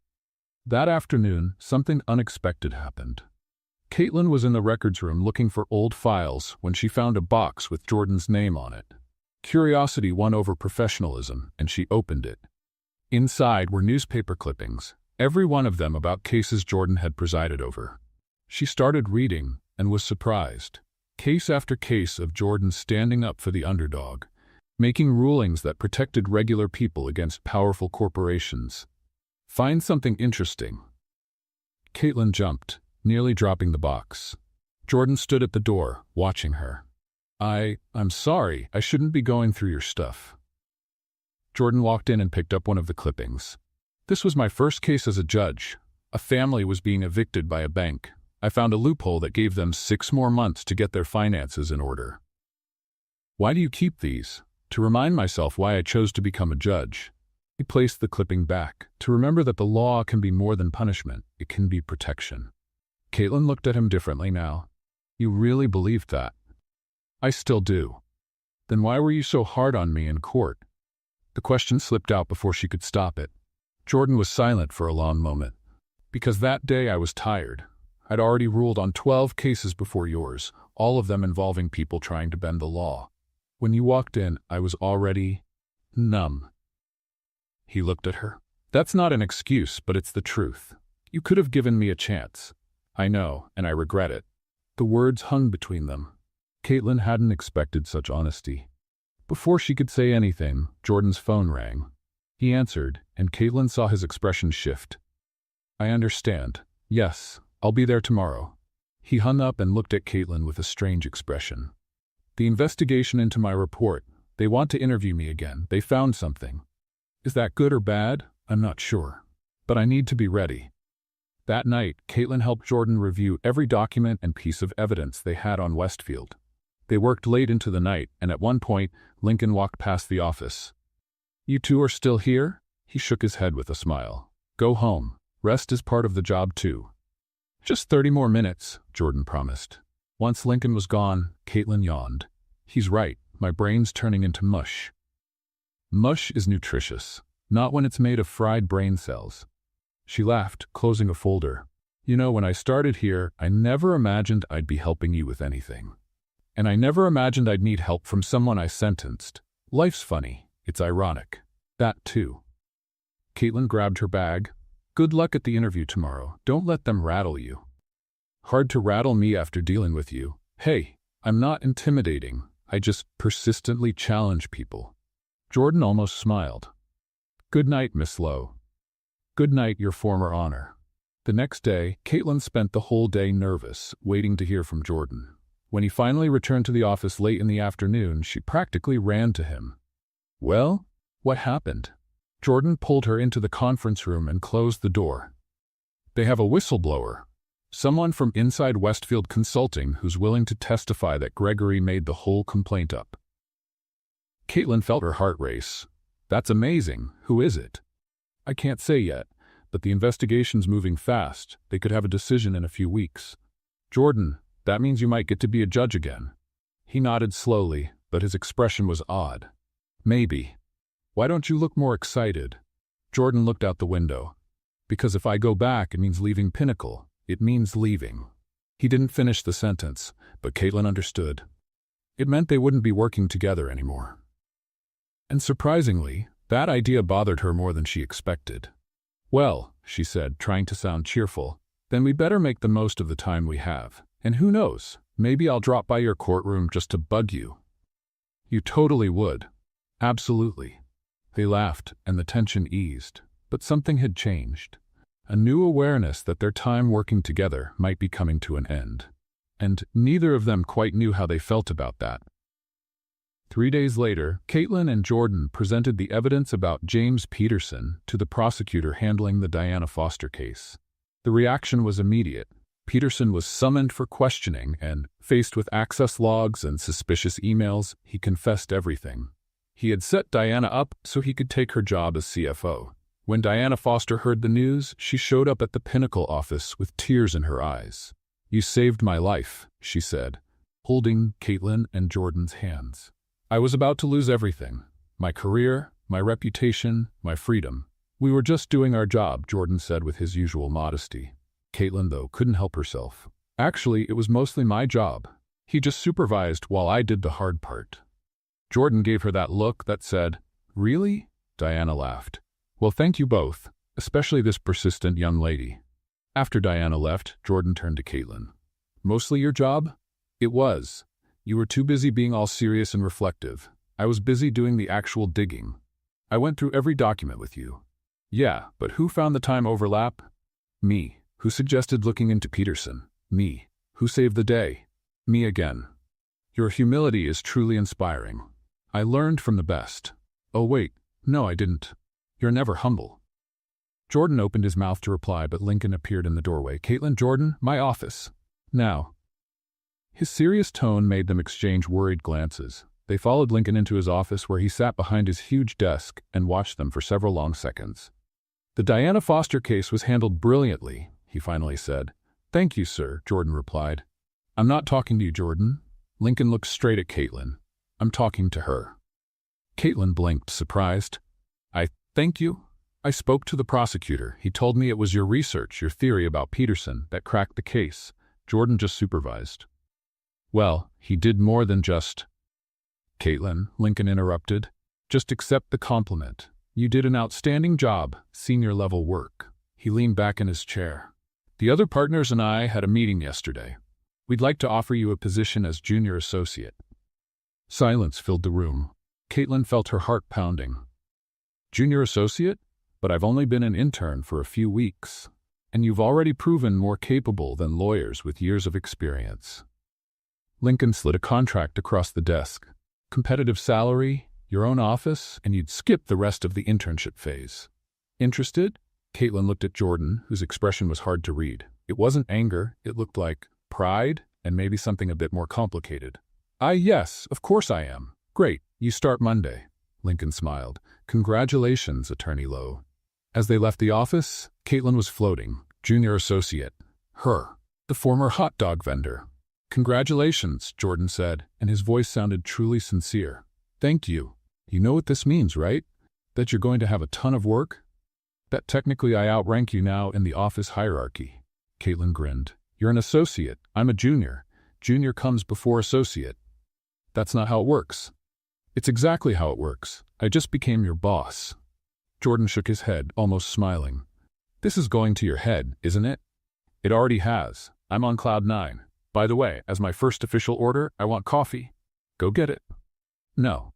That afternoon, something unexpected happened. Caitlin was in the records room looking for old files when she found a box with Jordan's name on it. Curiosity won over professionalism, and she opened it. Inside were newspaper clippings, every one of them about cases Jordan had presided over. She started reading and was surprised. Case after case of Jordan standing up for the underdog, making rulings that protected regular people against powerful corporations. Find something interesting. Caitlin jumped, nearly dropping the box. Jordan stood at the door, watching her. I'm sorry, I shouldn't be going through your stuff. Jordan walked in and picked up one of the clippings. This was my first case as a judge. A family was being evicted by a bank. I found a loophole that gave them 6 more months to get their finances in order. Why do you keep these? To remind myself why I chose to become a judge. He placed the clipping back, to remember that the law can be more than punishment, it can be protection. Caitlin looked at him differently now. You really believed that? I still do. Then why were you so hard on me in court? The question slipped out before she could stop it. Jordan was silent for a long moment. Because that day I was tired. I'd already ruled on 12 cases before yours, all of them involving people trying to bend the law. When you walked in, I was already numb. He looked at her. That's not an excuse, but it's the truth. You could have given me a chance. I know, and I regret it. The words hung between them. Caitlin hadn't expected such honesty. Before she could say anything, Jordan's phone rang. He answered, and Caitlin saw his expression shift. I understand. Yes, I'll be there tomorrow. He hung up and looked at Caitlin with a strange expression. The investigation into my report. They want to interview me again. They found something. Is that good or bad? I'm not sure. But I need to be ready. That night, Caitlin helped Jordan review every document and piece of evidence they had on Westfield. They worked late into the night, and at one point, Lincoln walked past the office. You two are still here? He shook his head with a smile. Go home. Rest is part of the job too. Just 30 more minutes, Jordan promised. Once Lincoln was gone, Caitlin yawned. He's right, my brain's turning into mush. Mush is nutritious, not when it's made of fried brain cells. She laughed, closing a folder. You know, when I started here, I never imagined I'd be helping you with anything. And I never imagined I'd need help from someone I sentenced. Life's funny. It's ironic. That too. Caitlin grabbed her bag. Good luck at the interview tomorrow. Don't let them rattle you. Hard to rattle me after dealing with you. Hey, I'm not intimidating. I just persistently challenge people. Jordan almost smiled. Good night, Miss Lowe. Good night, Your Former Honor. The next day, Caitlin spent the whole day nervous, waiting to hear from Jordan. When he finally returned to the office late in the afternoon, she practically ran to him. Well, what happened? Jordan pulled her into the conference room and closed the door. They have a whistleblower. Someone from inside Westfield Consulting who's willing to testify that Gregory made the whole complaint up. Caitlin felt her heart race. That's amazing. Who is it? I can't say yet, but the investigation's moving fast. They could have a decision in a few weeks. Jordan, that means you might get to be a judge again. He nodded slowly, but his expression was odd. Maybe. Why don't you look more excited? Jordan looked out the window. Because if I go back, it means leaving Pinnacle. It means leaving. He didn't finish the sentence, but Caitlin understood. It meant they wouldn't be working together anymore. And surprisingly, that idea bothered her more than she expected. Well, she said, trying to sound cheerful, then we better make the most of the time we have. And who knows, maybe I'll drop by your courtroom just to bug you. You totally would. Absolutely. They laughed, and the tension eased. But something had changed. A new awareness that their time working together might be coming to an end. And neither of them quite knew how they felt about that. 3 days later, Caitlin and Jordan presented the evidence about James Peterson to the prosecutor handling the Diana Foster case. The reaction was immediate. Peterson was summoned for questioning and, faced with access logs and suspicious emails, he confessed everything. He had set Diana up so he could take her job as CFO. When Diana Foster heard the news, she showed up at the Pinnacle office with tears in her eyes. You saved my life, she said, holding Caitlin and Jordan's hands. I was about to lose everything. My career, my reputation, my freedom. We were just doing our job, Jordan said with his usual modesty. Caitlin, though, couldn't help herself. Actually, it was mostly my job. He just supervised while I did the hard part. Jordan gave her that look that said, "Really?" Diana laughed. "Well, thank you both, especially this persistent young lady." After Diana left, Jordan turned to Caitlin. "Mostly your job?" "It was. You were too busy being all serious and reflective. I was busy doing the actual digging. I went through every document with you." "Yeah, but who found the time overlap?" "Me." "Who suggested looking into Peterson?" "Me." "Who saved the day?" "Me again." "Your humility is truly inspiring. I learned from the best." "Oh wait, no I didn't. You're never humble." Jordan opened his mouth to reply, but Lincoln appeared in the doorway. "Caitlin, Jordan, my office. Now." His serious tone made them exchange worried glances. They followed Lincoln into his office, where he sat behind his huge desk and watched them for several long seconds. "The Diana Foster case was handled brilliantly," he finally said. "Thank you, sir," Jordan replied. "I'm not talking to you, Jordan." Lincoln looked straight at Caitlin. "I'm talking to her." Caitlin blinked, surprised. Thank you? I spoke to the prosecutor. He told me it was your research, your theory about Peterson, that cracked the case. Jordan just supervised." "Well, he did more than just—" "Caitlin," Lincoln interrupted, "just accept the compliment. You did an outstanding job, senior-level work." He leaned back in his chair. "The other partners and I had a meeting yesterday. We'd like to offer you a position as junior associate." Silence filled the room. Caitlin felt her heart pounding. "Junior associate? But I've only been an intern for a few weeks. And you've already proven more capable than lawyers with years of experience." Lincoln slid a contract across the desk. "Competitive salary, your own office, and you'd skip the rest of the internship phase. Interested?" Caitlin looked at Jordan, whose expression was hard to read. It wasn't anger, it looked like pride, and maybe something a bit more complicated. Yes, of course I am." "Great, you start Monday." Lincoln smiled. "Congratulations, Attorney Lowe." As they left the office, Caitlin was floating. Junior associate. Her. The former hot dog vendor. "Congratulations," Jordan said, and his voice sounded truly sincere. "Thank you. You know what this means, right? That you're going to have a ton of work? That technically I outrank you now in the office hierarchy." Caitlin grinned. "You're an associate. I'm a junior. Junior comes before associate." "That's not how it works." "It's exactly how it works. I just became your boss." Jordan shook his head, almost smiling. "This is going to your head, isn't it?" "It already has. I'm on cloud 9. By the way, as my first official order, I want coffee." "Go get it." "No."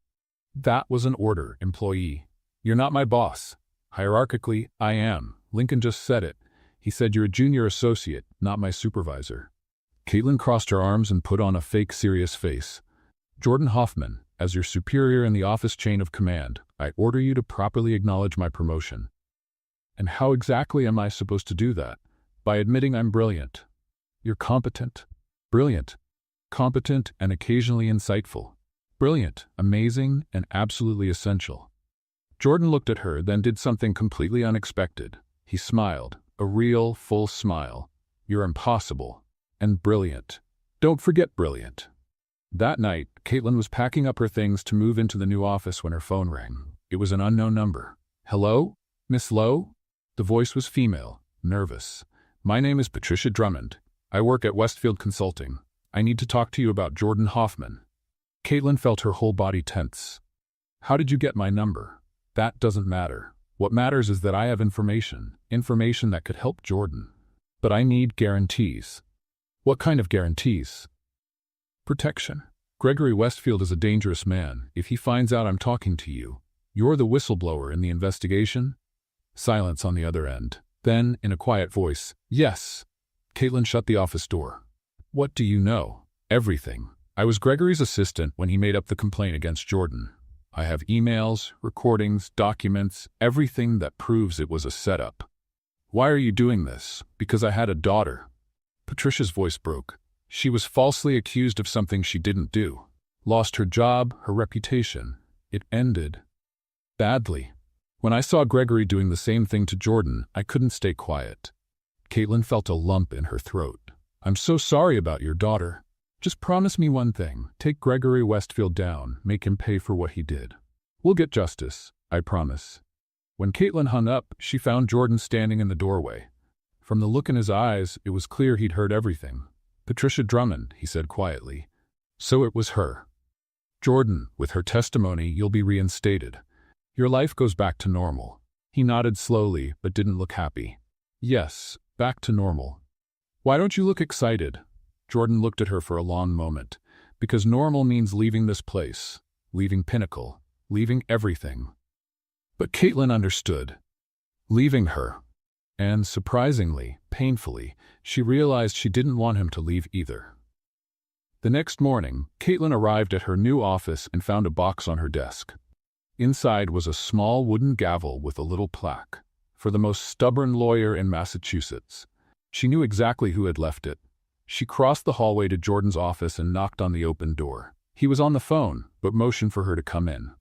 "That was an order, employee. You're not my boss. Hierarchically, I am. Lincoln just said it. He said you're a junior associate, not my supervisor." Caitlin crossed her arms and put on a fake serious face. "Jordan Hoffman, as your superior in the office chain of command, I order you to properly acknowledge my promotion." "And how exactly am I supposed to do that?" "By admitting I'm brilliant." "You're competent." "Brilliant." "Competent and occasionally insightful." "Brilliant, amazing, and absolutely essential." Jordan looked at her, then did something completely unexpected. He smiled, a real, full smile. "You're impossible. And brilliant. Don't forget brilliant." That night, Caitlin was packing up her things to move into the new office when her phone rang. It was an unknown number. "Hello? Miss Lowe?" The voice was female, nervous. "My name is Patricia Drummond. I work at Westfield Consulting. I need to talk to you about Jordan Hoffman." Caitlin felt her whole body tense. "How did you get my number?" "That doesn't matter. What matters is that I have information that could help Jordan. But I need guarantees." "What kind of guarantees?" "Protection. Gregory Westfield is a dangerous man. If he finds out I'm talking to you, you're the whistleblower in the investigation." Silence on the other end. Then, in a quiet voice, "Yes." Caitlin shut the office door. "What do you know?" "Everything. I was Gregory's assistant when he made up the complaint against Jordan. I have emails, recordings, documents, everything that proves it was a setup." "Why are you doing this?" "Because I had a daughter." Patricia's voice broke. She was falsely accused of something she didn't do. Lost her job, her reputation. It ended badly. When I saw Gregory doing the same thing to Jordan, I couldn't stay quiet. Caitlin felt a lump in her throat. "I'm so sorry about your daughter. Just promise me one thing. Take Gregory Westfield down. Make him pay for what he did. We'll get justice. I promise." When Caitlin hung up, she found Jordan standing in the doorway. From the look in his eyes, it was clear he'd heard everything. "Patricia Drummond," he said quietly. "So it was her. Jordan, with her testimony, you'll be reinstated. Your life goes back to normal." He nodded slowly, but didn't look happy. "Yes, back to normal. Why don't you look excited?" Jordan looked at her for a long moment. "Because normal means leaving this place, leaving Pinnacle, leaving everything." But Caitlin understood. Leaving her. And surprisingly, painfully, she realized she didn't want him to leave either. The next morning, Caitlin arrived at her new office and found a box on her desk. Inside was a small wooden gavel with a little plaque. "For the most stubborn lawyer in Massachusetts." She knew exactly who had left it. She crossed the hallway to Jordan's office and knocked on the open door. He was on the phone, but motioned for her to come in.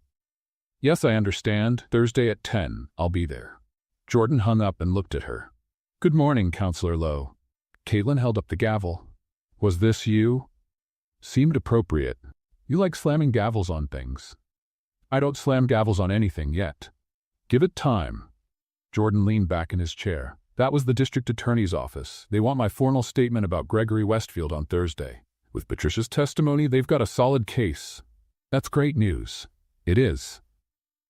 "Yes, I understand. Thursday at 10. I'll be there." Jordan hung up and looked at her. "Good morning, Counselor Lowe." Caitlin held up the gavel. "Was this you?" "Seemed appropriate. You like slamming gavels on things." "I don't slam gavels on anything yet." "Give it time." Jordan leaned back in his chair. "That was the district attorney's office. They want my formal statement about Gregory Westfield on Thursday. With Patricia's testimony, they've got a solid case." "That's great news." "It is."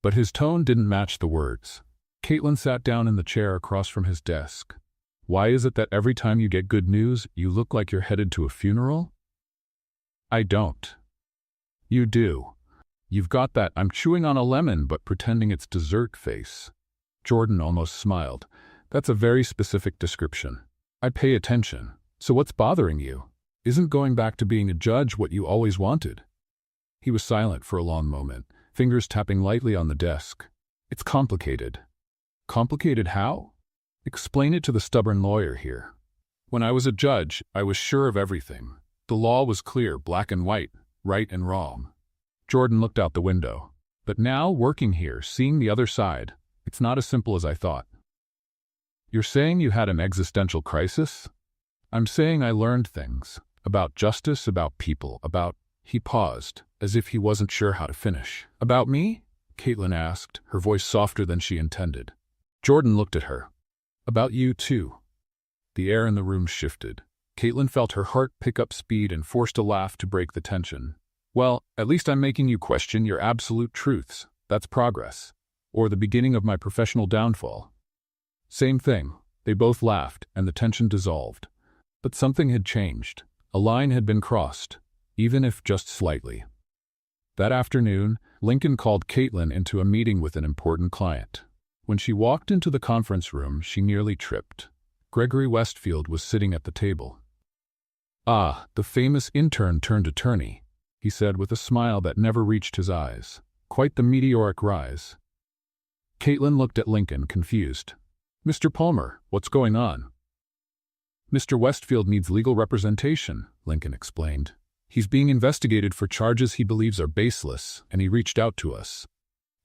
But his tone didn't match the words. Caitlin sat down in the chair across from his desk. "Why is it that every time you get good news, you look like you're headed to a funeral?" "I don't." "You do. You've got that I'm chewing on a lemon but pretending it's dessert face." Jordan almost smiled. "That's a very specific description. I pay attention. So what's bothering you? Isn't going back to being a judge what you always wanted?" He was silent for a long moment, fingers tapping lightly on the desk. "It's complicated." "Complicated how?" "Explain it to the stubborn lawyer here. When I was a judge, I was sure of everything. The law was clear, black and white, right and wrong." Jordan looked out the window. "But now, working here, seeing the other side, it's not as simple as I thought." "You're saying you had an existential crisis?" "I'm saying I learned things. About justice, about people, about—" He paused, as if he wasn't sure how to finish. "About me?" Caitlin asked, her voice softer than she intended. Jordan looked at her. "About you, too." The air in the room shifted. Caitlin felt her heart pick up speed and forced a laugh to break the tension. "Well, at least I'm making you question your absolute truths. That's progress. Or the beginning of my professional downfall." Same thing. They both laughed, and the tension dissolved. But something had changed. A line had been crossed, even if just slightly. That afternoon, Lincoln called Caitlin into a meeting with an important client. When she walked into the conference room, she nearly tripped. Gregory Westfield was sitting at the table. "Ah, the famous intern turned attorney," he said with a smile that never reached his eyes. "Quite the meteoric rise." Caitlin looked at Lincoln, confused. "Mr. Palmer, what's going on?" "Mr. Westfield needs legal representation," Lincoln explained. "He's being investigated for charges he believes are baseless, and he reached out to us."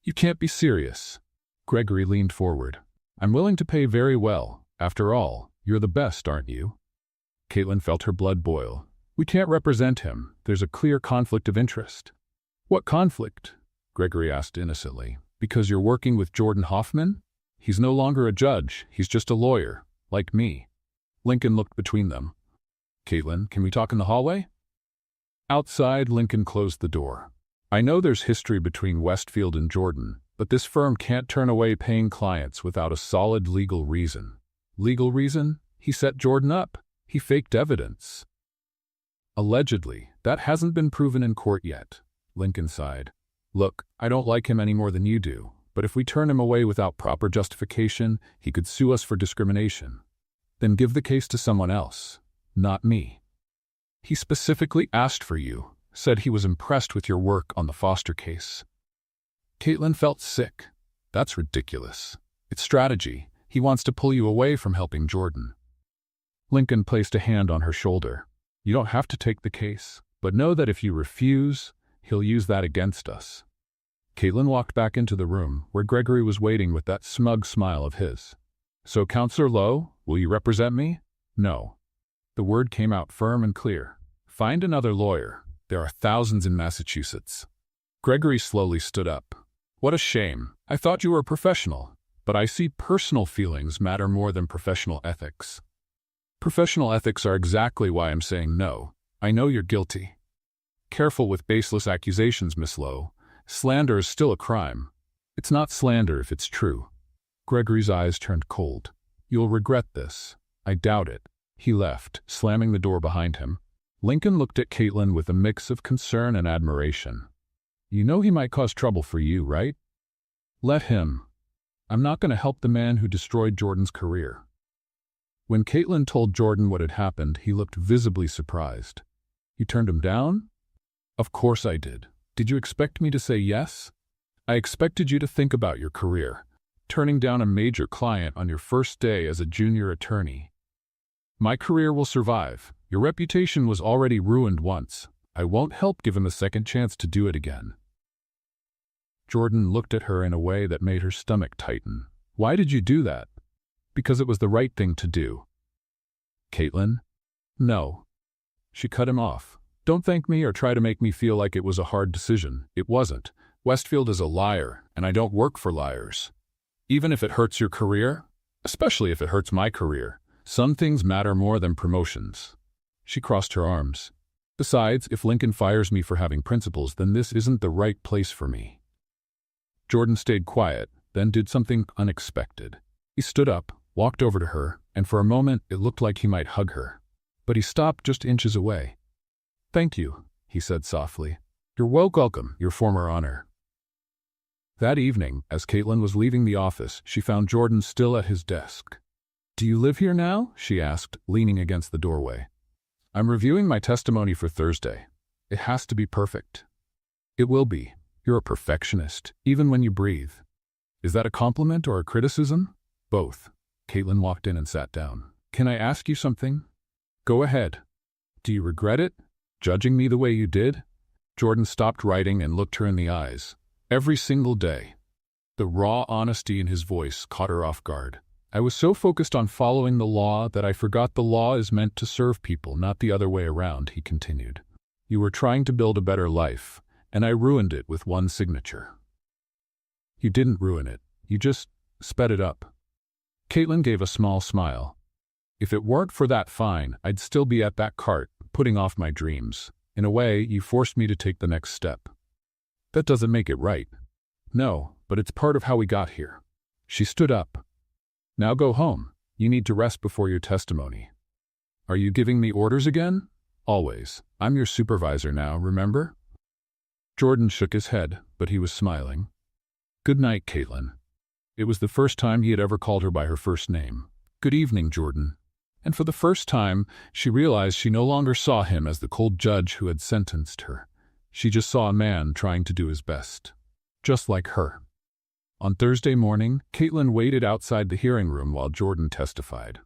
"You can't be serious." Gregory leaned forward. "I'm willing to pay very well. After all, you're the best, aren't you?" Caitlin felt her blood boil. "We can't represent him. There's a clear conflict of interest." "What conflict?" Gregory asked innocently. "Because you're working with Jordan Hoffman? He's no longer a judge. He's just a lawyer, like me." Lincoln looked between them. "Caitlin, can we talk in the hallway?" Outside, Lincoln closed the door. "I know there's history between Westfield and Jordan, but this firm can't turn away paying clients without a solid legal reason." "Legal reason?" "He set Jordan up. He faked evidence." "Allegedly. That hasn't been proven in court yet." Lincoln sighed. "Look, I don't like him any more than you do, but if we turn him away without proper justification, he could sue us for discrimination. Then give the case to someone else, not me." "He specifically asked for you, said he was impressed with your work on the Foster case." Caitlin felt sick. "That's ridiculous. It's strategy. He wants to pull you away from helping Jordan." Lincoln placed a hand on her shoulder. "You don't have to take the case, but know that if you refuse, he'll use that against us." Caitlin walked back into the room, where Gregory was waiting with that smug smile of his. "So, Counselor Lowe, will you represent me?" "No." The word came out firm and clear. "Find another lawyer. There are thousands in Massachusetts." Gregory slowly stood up. "What a shame. I thought you were a professional. but I see personal feelings matter more than professional ethics. Professional ethics are exactly why I'm saying no. I know you're guilty. Careful with baseless accusations, Miss Lowe. Slander is still a crime. It's not slander if it's true. Gregory's eyes turned cold. You'll regret this. I doubt it. He left, slamming the door behind him. Lincoln looked at Caitlin with a mix of concern and admiration. You know he might cause trouble for you, right? Let him. I'm not going to help the man who destroyed Jordan's career. When Caitlin told Jordan what had happened, he looked visibly surprised. You turned him down? Of course I did. Did you expect me to say yes? I expected you to think about your career. Turning down a major client on your first day as a junior attorney. My career will survive. Your reputation was already ruined once. I won't help give him a second chance to do it again. Jordan looked at her in a way that made her stomach tighten. Why did you do that? Because it was the right thing to do. Caitlin? No. She cut him off. Don't thank me or try to make me feel like it was a hard decision. It wasn't. Westfield is a liar, and I don't work for liars. Even if it hurts your career, especially if it hurts my career, some things matter more than promotions. She crossed her arms. Besides, if Lincoln fires me for having principles, then this isn't the right place for me. Jordan stayed quiet, then did something unexpected. He stood up, walked over to her, and for a moment it looked like he might hug her. But he stopped just inches away. Thank you, he said softly. You're welcome, your former honor. That evening, as Caitlin was leaving the office, she found Jordan still at his desk. Do you live here now? She asked, leaning against the doorway. I'm reviewing my testimony for Thursday. It has to be perfect. It will be. You're a perfectionist, even when you breathe. Is that a compliment or a criticism? Both. Caitlin walked in and sat down. Can I ask you something? Go ahead. Do you regret it? Judging me the way you did? Jordan stopped writing and looked her in the eyes. Every single day. The raw honesty in his voice caught her off guard. I was so focused on following the law that I forgot the law is meant to serve people, not the other way around, he continued. You were trying to build a better life, and I ruined it with one signature. You didn't ruin it. You just sped it up. Caitlin gave a small smile. If it weren't for that fine, I'd still be at that cart, putting off my dreams. In a way, you forced me to take the next step. That doesn't make it right. No, but it's part of how we got here. She stood up. Now go home. You need to rest before your testimony. Are you giving me orders again? Always. I'm your supervisor now, remember? Jordan shook his head, but he was smiling. Good night, Caitlin. It was the first time he had ever called her by her first name. Good evening, Jordan. And for the first time, she realized she no longer saw him as the cold judge who had sentenced her. She just saw a man trying to do his best. Just like her. On Thursday morning, Caitlin waited outside the hearing room while Jordan testified.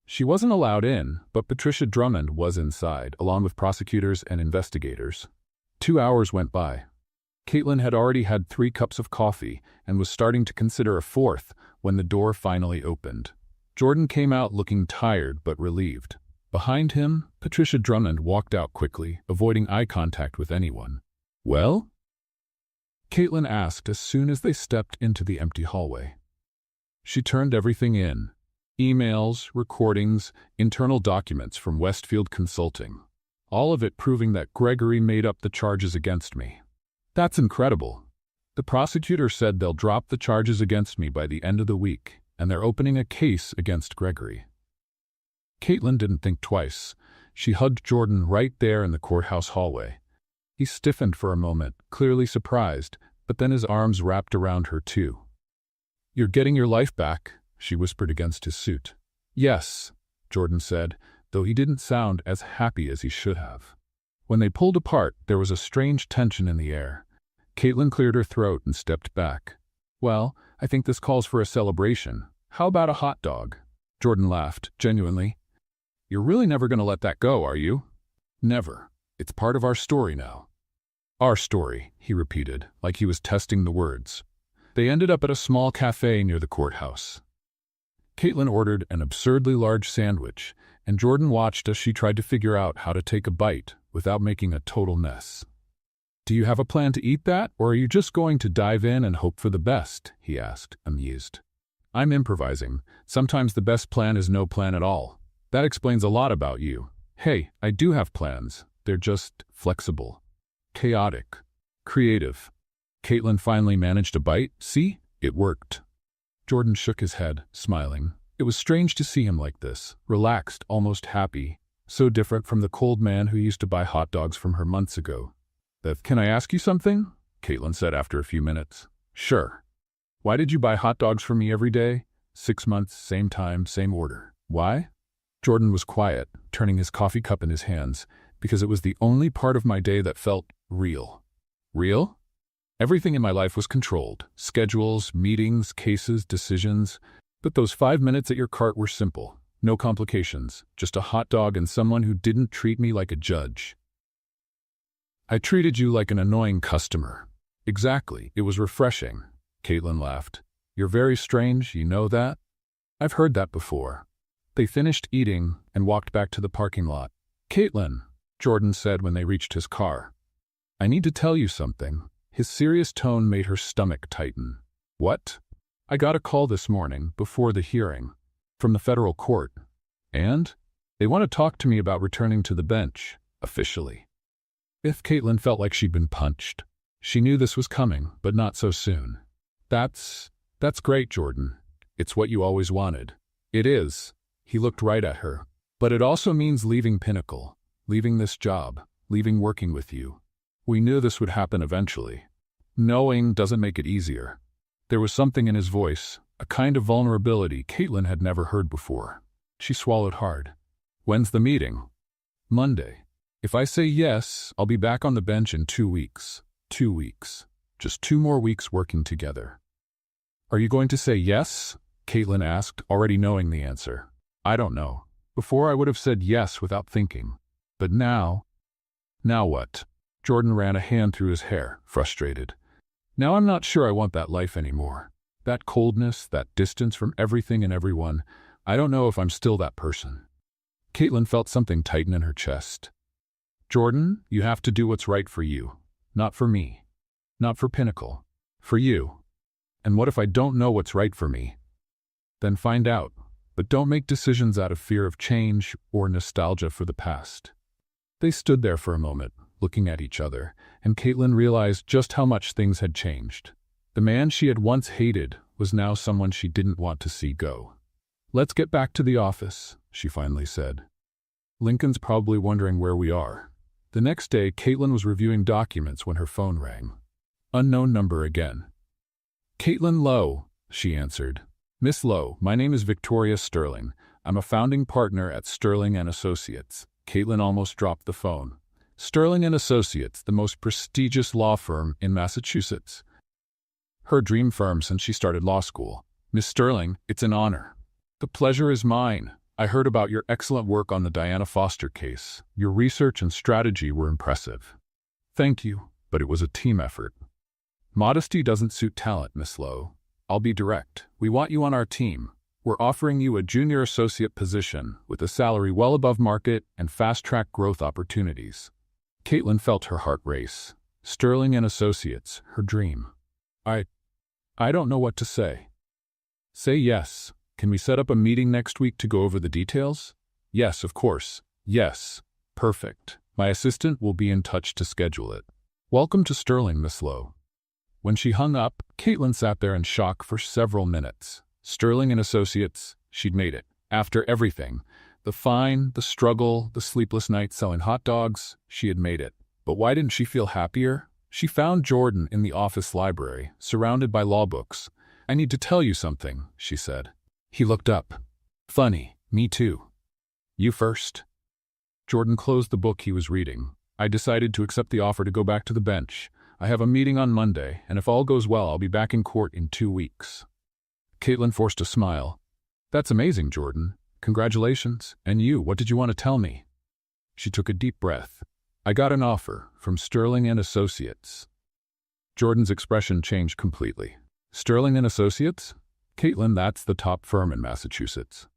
She wasn't allowed in, but Patricia Drummond was inside, along with prosecutors and investigators. 2 hours went by. Caitlin had already had 3 cups of coffee and was starting to consider a 4th when the door finally opened. Jordan came out looking tired but relieved. Behind him, Patricia Drummond walked out quickly, avoiding eye contact with anyone. Well? Caitlin asked as soon as they stepped into the empty hallway. She turned everything in. Emails, recordings, internal documents from Westfield Consulting. All of it proving that Gregory made up the charges against me. That's incredible. The prosecutor said they'll drop the charges against me by the end of the week, and they're opening a case against Gregory. Caitlin didn't think twice. She hugged Jordan right there in the courthouse hallway. He stiffened for a moment, clearly surprised, but then his arms wrapped around her too. You're getting your life back, she whispered against his suit. Yes, Jordan said, though he didn't sound as happy as he should have. When they pulled apart, there was a strange tension in the air. Caitlin cleared her throat and stepped back. Well, I think this calls for a celebration. How about a hot dog? Jordan laughed, genuinely. You're really never going to let that go, are you? Never. It's part of our story now. Our story, he repeated, like he was testing the words. They ended up at a small cafe near the courthouse. Caitlin ordered an absurdly large sandwich, and Jordan watched as she tried to figure out how to take a bite without making a total mess. Do you have a plan to eat that, or are you just going to dive in and hope for the best? He asked, amused. I'm improvising. Sometimes the best plan is no plan at all. That explains a lot about you. Hey, I do have plans. They're just flexible, chaotic, creative. Caitlin finally managed a bite. See? It worked. Jordan shook his head, smiling. It was strange to see him like this, relaxed, almost happy, so different from the cold man who used to buy hot dogs from her months ago. Can I ask you something? Caitlin said after a few minutes. Sure. Why did you buy hot dogs for me every day? 6 months, same time, same order. Why? Jordan was quiet, turning his coffee cup in his hands, because it was the only part of my day that felt real. Real? Everything in my life was controlled. Schedules, meetings, cases, decisions. But those 5 minutes at your cart were simple. No complications. Just a hot dog and someone who didn't treat me like a judge. I treated you like an annoying customer. Exactly. It was refreshing. Caitlin laughed. You're very strange, you know that? I've heard that before. They finished eating and walked back to the parking lot. Caitlin, Jordan said when they reached his car. I need to tell you something. His serious tone made her stomach tighten. What? I got a call this morning, before the hearing, from the federal court. And? They want to talk to me about returning to the bench, officially. If Caitlin felt like she'd been punched. She knew this was coming, but not so soon. That's great, Jordan. It's what you always wanted. It is. He looked right at her. But it also means leaving Pinnacle, leaving this job, leaving working with you. We knew this would happen eventually. Knowing doesn't make it easier. There was something in his voice, a kind of vulnerability Caitlin had never heard before. She swallowed hard. When's the meeting? Monday. If I say yes, I'll be back on the bench in 2 weeks. 2 weeks. Just 2 more weeks working together. Are you going to say yes? Caitlin asked, already knowing the answer. I don't know. Before I would have said yes without thinking. But now what? Jordan ran a hand through his hair, frustrated. Now I'm not sure I want that life anymore. That coldness, that distance from everything and everyone. I don't know if I'm still that person. Caitlin felt something tighten in her chest. Jordan, you have to do what's right for you. Not for me. Not for Pinnacle. For you. And what if I don't know what's right for me? Then find out. But don't make decisions out of fear of change or nostalgia for the past. They stood there for a moment, looking at each other, and Caitlin realized just how much things had changed. The man she had once hated was now someone she didn't want to see go. Let's get back to the office, she finally said. Lincoln's probably wondering where we are. The next day, Caitlin was reviewing documents when her phone rang. Unknown number again. Caitlin Lowe, she answered. Miss Lowe, my name is Victoria Sterling. I'm a founding partner at Sterling & Associates. Caitlin almost dropped the phone. Sterling & Associates, the most prestigious law firm in Massachusetts. Her dream firm since she started law school. Miss Sterling, it's an honor. The pleasure is mine. I heard about your excellent work on the Diana Foster case. Your research and strategy were impressive. Thank you, but it was a team effort. Modesty doesn't suit talent, Miss Lowe. I'll be direct. We want you on our team. We're offering you a junior associate position with a salary well above market and fast-track growth opportunities. Caitlin felt her heart race. Sterling & Associates, her dream. I don't know what to say. Say yes. Can we set up a meeting next week to go over the details? Yes, of course. Yes. Perfect. My assistant will be in touch to schedule it. Welcome to Sterling, Miss Lowe. When she hung up, Caitlin sat there in shock for several minutes. Sterling & Associates, she'd made it. After everything, the fine, the struggle, the sleepless nights selling hot dogs, she had made it. But why didn't she feel happier? She found Jordan in the office library, surrounded by law books. I need to tell you something, she said. He looked up. Funny, me too. You first. Jordan closed the book he was reading. I decided to accept the offer to go back to the bench. I have a meeting on Monday, and if all goes well, I'll be back in court in 2 weeks. Caitlin forced a smile. That's amazing, Jordan. Congratulations. And you, what did you want to tell me? She took a deep breath. I got an offer from Sterling & Associates. Jordan's expression changed completely. Sterling & Associates? Caitlin, that's the top firm in Massachusetts.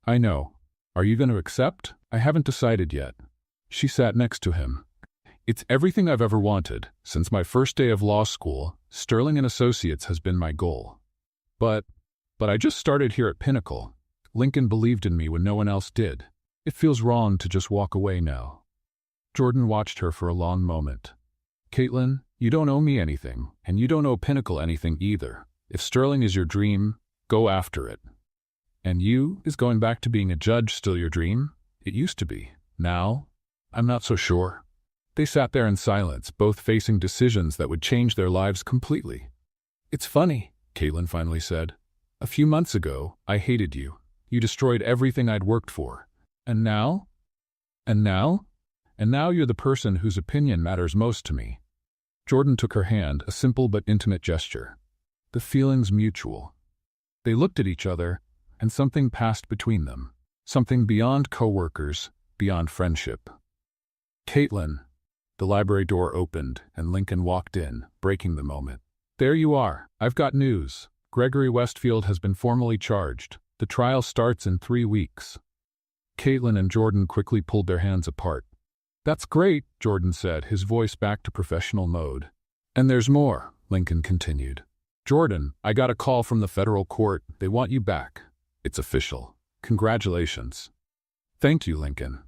I know. Are you going to accept? I haven't decided yet. She sat next to him. It's everything I've ever wanted. Since my first day of law school, Sterling & Associates has been my goal. But But I just started here at Pinnacle. Lincoln believed in me when no one else did. It feels wrong to just walk away now. Jordan watched her for a long moment. Caitlin, you don't owe me anything, and you don't owe Pinnacle anything either. If Sterling is your dream, go after it. And you, is going back to being a judge still your dream? It used to be. Now? I'm not so sure. They sat there in silence, both facing decisions that would change their lives completely. It's funny, Caitlin finally said. A few months ago, I hated you. You destroyed everything I'd worked for. And now? And now? And now you're the person whose opinion matters most to me. Jordan took her hand, a simple but intimate gesture. The feelings mutual. They looked at each other, and something passed between them. Something beyond co-workers, beyond friendship. Caitlin. The library door opened, and Lincoln walked in, breaking the moment. There you are. I've got news. Gregory Westfield has been formally charged. The trial starts in 3 weeks. Caitlin and Jordan quickly pulled their hands apart. That's great, Jordan said, his voice back to professional mode. And there's more, Lincoln continued. Jordan, I got a call from the federal court. They want you back. It's official. Congratulations. Thank you, Lincoln.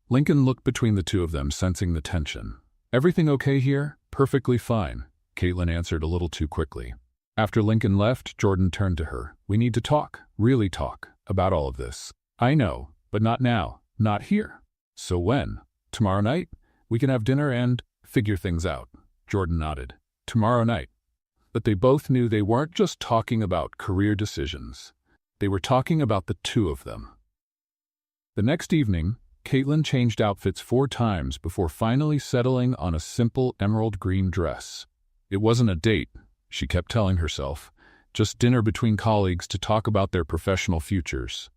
Lincoln looked between the two of them, sensing the tension. Everything okay here? Perfectly fine, Caitlin answered a little too quickly. After Lincoln left, Jordan turned to her. We need to talk, really talk, about all of this. I know, but not now, not here. So when? Tomorrow night? We can have dinner and figure things out. Jordan nodded. Tomorrow night. But they both knew they weren't just talking about career decisions. They were talking about the two of them. The next evening, Caitlin changed outfits 4 times before finally settling on a simple emerald green dress. It wasn't a date, she kept telling herself, just dinner between colleagues to talk about their professional futures.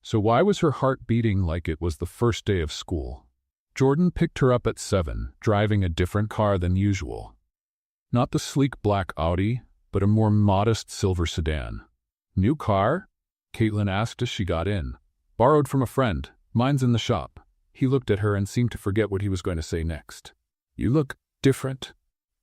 So why was her heart beating like it was the first day of school? Jordan picked her up at 7, driving a different car than usual. Not the sleek black Audi, but a more modest silver sedan. New car? Caitlin asked as she got in. Borrowed from a friend. Mine's in the shop. He looked at her and seemed to forget what he was going to say next. You look different.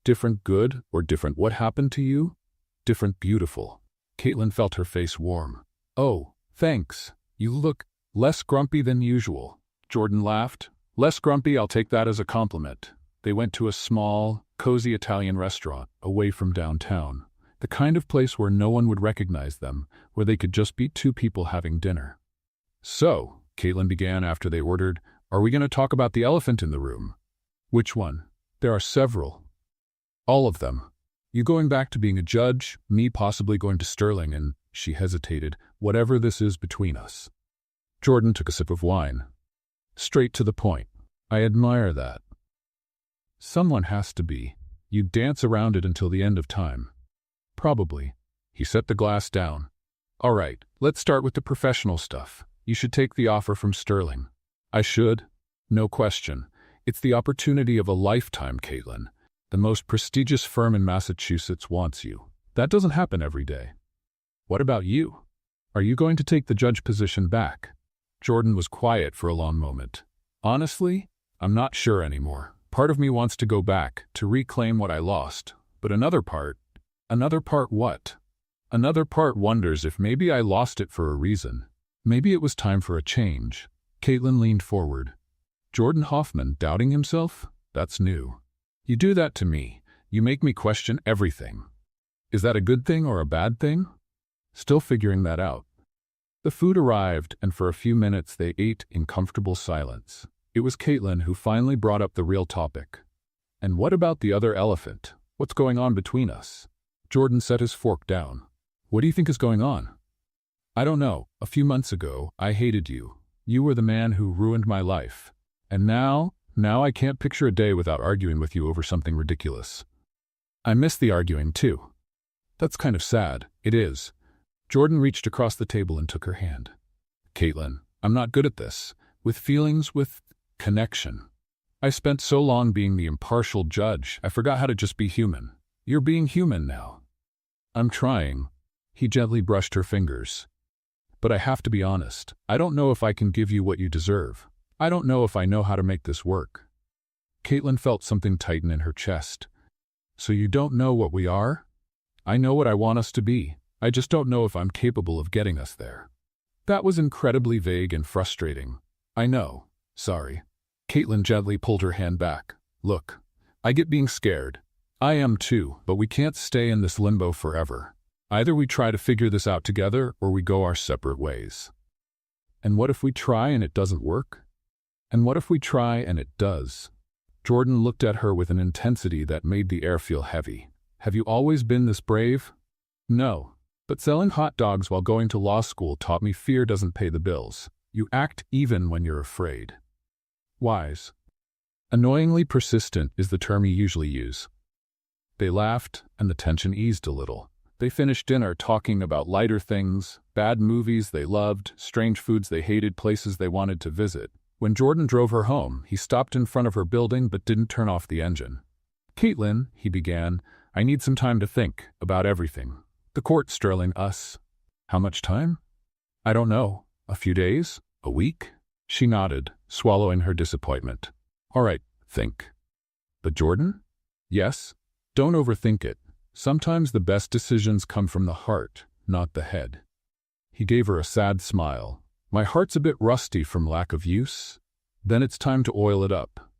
Different good or different what happened to you? Different beautiful. Caitlin felt her face warm. Oh, thanks. You look less grumpy than usual. Jordan laughed. Less grumpy, I'll take that as a compliment. They went to a small, cozy Italian restaurant away from downtown. The kind of place where no one would recognize them, where they could just be 2 people having dinner. So, Caitlin began after they ordered, are we going to talk about the elephant in the room? Which one? There are several. All of them. You going back to being a judge, me possibly going to Sterling, and, she hesitated, whatever this is between us. Jordan took a sip of wine. Straight to the point. I admire that. Someone has to be. You dance around it until the end of time. Probably. He set the glass down. All right, let's start with the professional stuff. You should take the offer from Sterling. I should? No question. It's the opportunity of a lifetime, Caitlin. The most prestigious firm in Massachusetts wants you. That doesn't happen every day. What about you? Are you going to take the judge position back? Jordan was quiet for a long moment. Honestly, I'm not sure anymore. Part of me wants to go back, to reclaim what I lost. But another part what? Another part wonders if maybe I lost it for a reason. Maybe it was time for a change. Caitlin leaned forward. Jordan Hoffman doubting himself? That's new. You do that to me. You make me question everything. Is that a good thing or a bad thing? Still figuring that out. The food arrived, and for a few minutes they ate in comfortable silence. It was Caitlin who finally brought up the real topic. And what about the other elephant? What's going on between us? Jordan set his fork down. What do you think is going on? I don't know. A few months ago, I hated you. You were the man who ruined my life. And now I can't picture a day without arguing with you over something ridiculous. I miss the arguing, too. That's kind of sad. It is. Jordan reached across the table and took her hand. Caitlin, I'm not good at this. With feelings, with connection. I spent so long being the impartial judge, I forgot how to just be human. You're being human now. I'm trying. He gently brushed her fingers. But I have to be honest. I don't know if I can give you what you deserve. I don't know if I know how to make this work. Caitlin felt something tighten in her chest. So you don't know what we are? I know what I want us to be. I just don't know if I'm capable of getting us there." That was incredibly vague and frustrating. "I know. Sorry." Caitlin gently pulled her hand back. "Look, I get being scared. I am too, but we can't stay in this limbo forever. Either we try to figure this out together or we go our separate ways." "And what if we try and it doesn't work?" "And what if we try and it does?" Jordan looked at her with an intensity that made the air feel heavy. "Have you always been this brave?" "No. But selling hot dogs while going to law school taught me fear doesn't pay the bills. You act even when you're afraid." "Wise." "Annoyingly persistent is the term you usually use." They laughed, and the tension eased a little. They finished dinner talking about lighter things, bad movies they loved, strange foods they hated, places they wanted to visit. When Jordan drove her home, he stopped in front of her building but didn't turn off the engine. "Caitlin," he began, "I need some time to think about everything. The court, Sterling, us." "How much time?" "I don't know. A few days? A week?" She nodded, swallowing her disappointment. "All right, think." "But Jordan?" "Yes. Don't overthink it. Sometimes the best decisions come from the heart, not the head." He gave her a sad smile. "My heart's a bit rusty from lack of use. Then it's time to oil it up."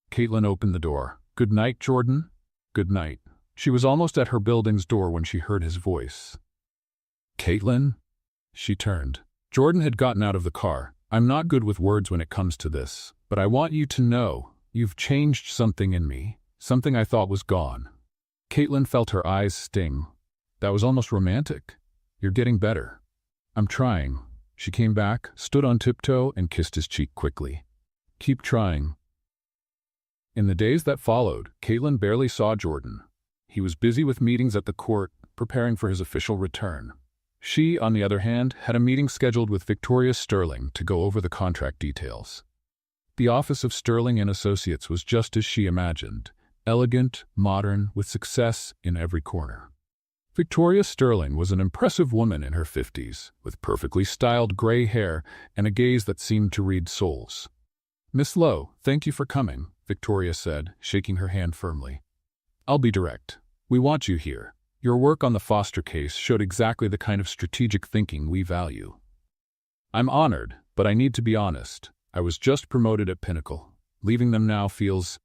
Caitlin opened the door. "Good night, Jordan." "Good night." She was almost at her building's door when she heard his voice. "Caitlin?" She turned. Jordan had gotten out of the car. "I'm not good with words when it comes to this, but I want you to know you've changed something in me, something I thought was gone." Caitlin felt her eyes sting. "That was almost romantic. You're getting better." "I'm trying." She came back, stood on tiptoe, and kissed his cheek quickly. "Keep trying." In the days that followed, Caitlin barely saw Jordan. He was busy with meetings at the court, preparing for his official return. She, on the other hand, had a meeting scheduled with Victoria Sterling to go over the contract details. The office of Sterling and Associates was just as she imagined, elegant, modern, with success in every corner. Victoria Sterling was an impressive woman in her 50s, with perfectly styled gray hair and a gaze that seemed to read souls. "Miss Lowe, thank you for coming," Victoria said, shaking her hand firmly. "I'll be direct. We want you here. Your work on the Foster case showed exactly the kind of strategic thinking we value." "I'm honored, but I need to be honest. I was just promoted at Pinnacle. Leaving them now feels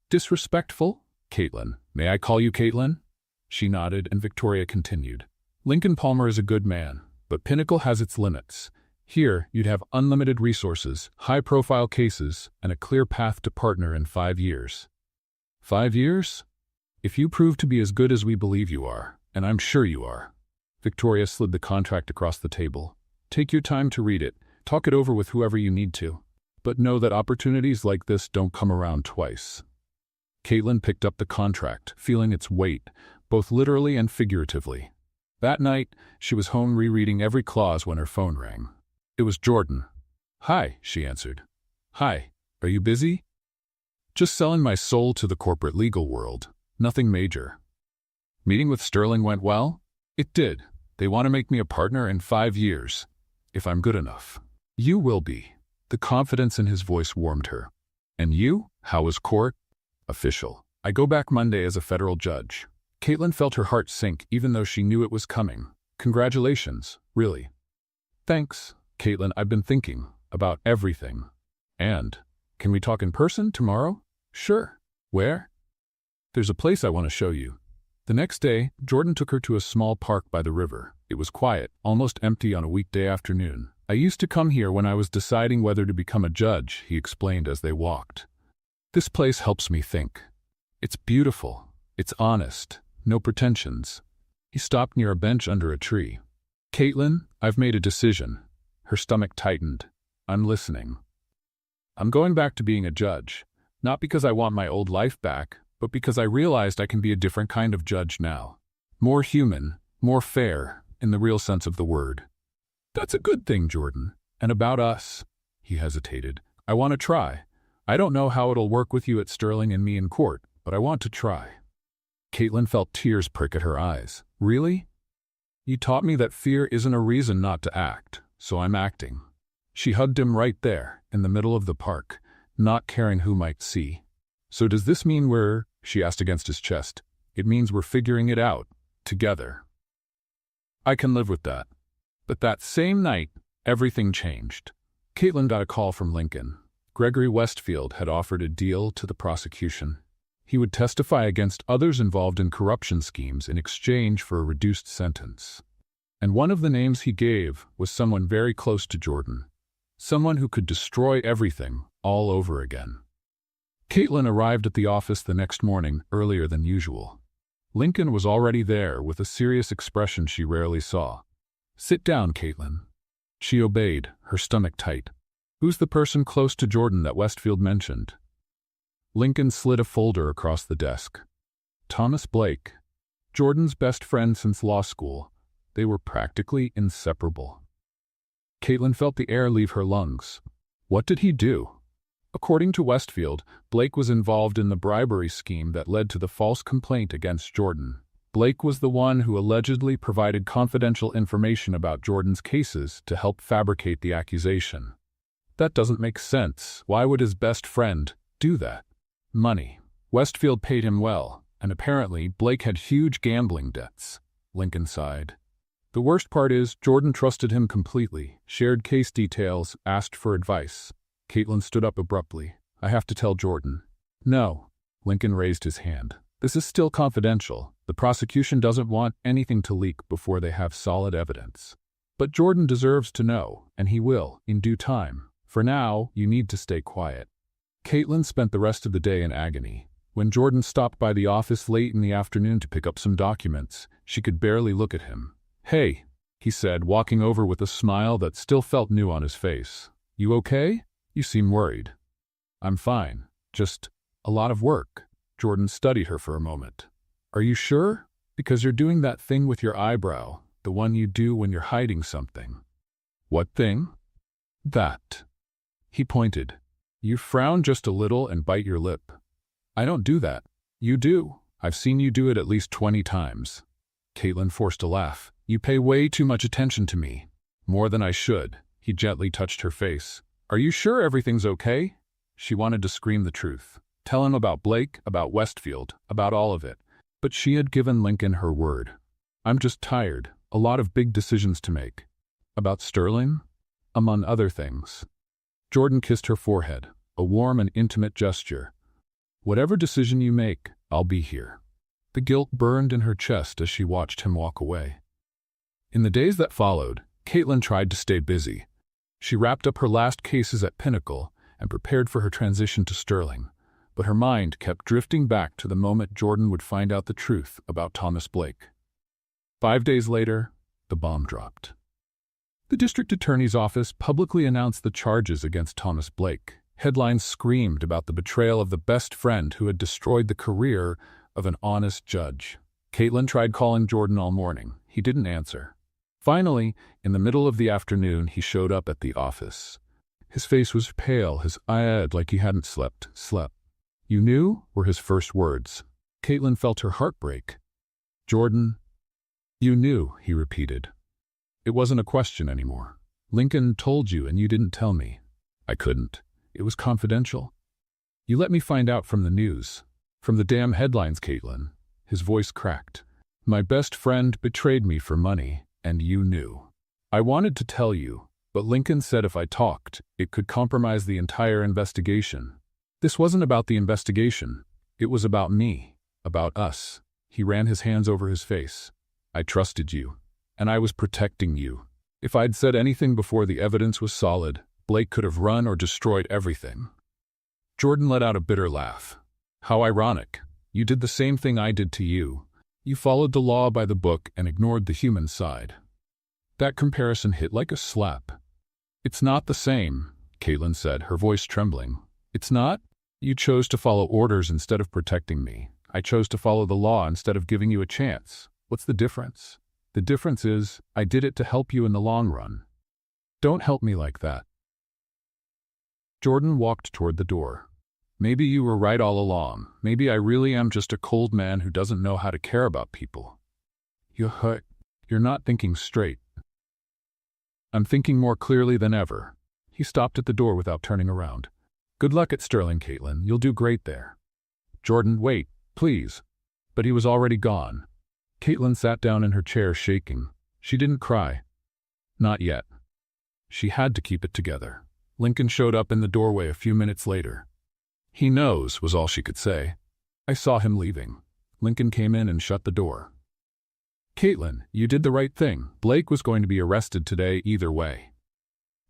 disrespectful." "Caitlin, may I call you Caitlin?" She nodded, and Victoria continued. "Lincoln Palmer is a good man, but Pinnacle has its limits. Here, you'd have unlimited resources, high-profile cases, and a clear path to partner in 5 years." 5 years? "If you prove to be as good as we believe you are, and I'm sure you are." Victoria slid the contract across the table. "Take your time to read it. Talk it over with whoever you need to. But know that opportunities like this don't come around twice." Caitlin picked up the contract, feeling its weight, both literally and figuratively. That night, she was home rereading every clause when her phone rang. It was Jordan. "Hi," she answered. "Hi, are you busy?" "Just selling my soul to the corporate legal world. Nothing major." "Meeting with Sterling went well?" "It did. They want to make me a partner in 5 years. If I'm good enough." "You will be." The confidence in his voice warmed her. "And you? How was court?" "Official. I go back Monday as a federal judge." Caitlin felt her heart sink even though she knew it was coming. "Congratulations, really." "Thanks, Caitlin. I've been thinking about everything." "And? Can we talk in person tomorrow?" "Sure." "Where?" "There's a place I want to show you." The next day, Jordan took her to a small park by the river. It was quiet, almost empty on a weekday afternoon. "I used to come here when I was deciding whether to become a judge," he explained as they walked. "This place helps me think. It's beautiful. It's honest. No pretensions." He stopped near a bench under a tree. "Caitlin, I've made a decision." Her stomach tightened. "I'm listening." "I'm going back to being a judge. Not because I want my old life back, but because I realized I can be a different kind of judge now. More human, more fair, in the real sense of the word." "That's a good thing, Jordan. And about us?" He hesitated. "I want to try. I don't know how it'll work with you at Sterling and me in court, but I want to try." Caitlin felt tears prick at her eyes. "Really? You taught me that fear isn't a reason not to act, so I'm acting." She hugged him right there, in the middle of the park, not caring who might see. "So does this mean we're," she asked against his chest, "it means we're figuring it out, together." I can live with that. But that same night, everything changed. Caitlin got a call from Lincoln. Gregory Westfield had offered a deal to the prosecution. He would testify against others involved in corruption schemes in exchange for a reduced sentence. And one of the names he gave was someone very close to Jordan. Someone who could destroy everything all over again. Caitlin arrived at the office the next morning earlier than usual. Lincoln was already there with a serious expression she rarely saw. "Sit down, Caitlin." She obeyed, her stomach tight. "Who's the person close to Jordan that Westfield mentioned?" Lincoln slid a folder across the desk. "Thomas Blake. Jordan's best friend since law school. They were practically inseparable." Caitlin felt the air leave her lungs. What did he do? According to Westfield, Blake was involved in the bribery scheme that led to the false complaint against Jordan. Blake was the one who allegedly provided confidential information about Jordan's cases to help fabricate the accusation. That doesn't make sense. Why would his best friend do that? Money. Westfield paid him well, and apparently Blake had huge gambling debts. Lincoln sighed. The worst part is, Jordan trusted him completely, shared case details, asked for advice. Caitlin stood up abruptly. "I have to tell Jordan." "No." Lincoln raised his hand. "This is still confidential. The prosecution doesn't want anything to leak before they have solid evidence. But Jordan deserves to know, and he will, in due time. For now, you need to stay quiet." Caitlin spent the rest of the day in agony. When Jordan stopped by the office late in the afternoon to pick up some documents, she could barely look at him. "Hey," he said, walking over with a smile that still felt new on his face. "You okay? You seem worried." "I'm fine. Just a lot of work." Jordan studied her for a moment. "Are you sure? Because you're doing that thing with your eyebrow, the one you do when you're hiding something." "What thing?" "That." He pointed. "You frown just a little and bite your lip." "I don't do that." "You do. I've seen you do it at least 20 times. Caitlin forced a laugh. "You pay way too much attention to me." "More than I should." He gently touched her face. "Are you sure everything's okay?" She wanted to scream the truth. Tell him about Blake, about Westfield, about all of it. But she had given Lincoln her word. "I'm just tired. A lot of big decisions to make." "About Sterling?" "Among other things." Jordan kissed her forehead, a warm and intimate gesture. "Whatever decision you make, I'll be here." The guilt burned in her chest as she watched him walk away. In the days that followed, Caitlin tried to stay busy. She wrapped up her last cases at Pinnacle and prepared for her transition to Sterling, but her mind kept drifting back to the moment Jordan would find out the truth about Thomas Blake. 5 days later, the bomb dropped. The district attorney's office publicly announced the charges against Thomas Blake. Headlines screamed about the betrayal of the best friend who had destroyed the career of an honest judge. Caitlin tried calling Jordan all morning. He didn't answer. Finally, in the middle of the afternoon, he showed up at the office. His face was pale, his eyes like he hadn't slept. "You knew?" were his first words. Caitlin felt her heart break. "Jordan, you knew," he repeated. It wasn't a question anymore. "Lincoln told you and you didn't tell me." "I couldn't. It was confidential." "You let me find out from the news." "From the damn headlines, Caitlin." His voice cracked. "My best friend betrayed me for money, and you knew." "I wanted to tell you, but Lincoln said if I talked, it could compromise the entire investigation." "This wasn't about the investigation. It was about me, about us." He ran his hands over his face. "I trusted you, and I was protecting you. If I'd said anything before the evidence was solid, Blake could have run or destroyed everything." Jordan let out a bitter laugh. "How ironic. You did the same thing I did to you. You followed the law by the book and ignored the human side." That comparison hit like a slap. "It's not the same," Caitlin said, her voice trembling. "It's not? You chose to follow orders instead of protecting me. I chose to follow the law instead of giving you a chance. What's the difference?" "The difference is, I did it to help you in the long run." "Don't help me like that." Jordan walked toward the door. "Maybe you were right all along. Maybe I really am just a cold man who doesn't know how to care about people." "You're hurt. You're not thinking straight." "I'm thinking more clearly than ever." He stopped at the door without turning around. "Good luck at Sterling, Caitlin. You'll do great there." "Jordan, wait, please." But he was already gone. Caitlin sat down in her chair, shaking. She didn't cry. Not yet. She had to keep it together. Lincoln showed up in the doorway a few minutes later. "He knows," was all she could say. "I saw him leaving." Lincoln came in and shut the door. "Caitlin, you did the right thing. Blake was going to be arrested today either way.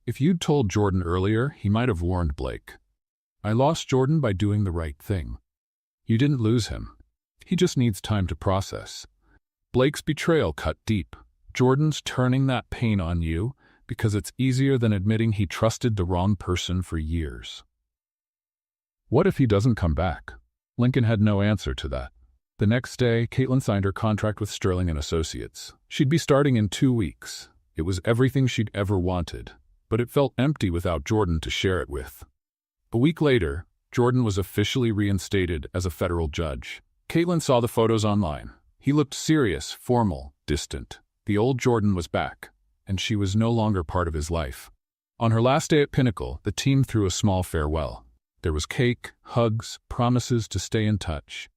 If you'd told Jordan earlier, he might have warned Blake. I lost Jordan by doing the right thing. You didn't lose him. He just needs time to process. Blake's betrayal cut deep. Jordan's turning that pain on you because it's easier than admitting he trusted the wrong person for years." What if he doesn't come back? Lincoln had no answer to that. The next day, Caitlin signed her contract with Sterling and Associates. She'd be starting in 2 weeks. It was everything she'd ever wanted, but it felt empty without Jordan to share it with. A week later, Jordan was officially reinstated as a federal judge. Caitlin saw the photos online. He looked serious, formal, distant. The old Jordan was back, and she was no longer part of his life. On her last day at Pinnacle, the team threw a small farewell. There was cake, hugs, promises to stay in touch.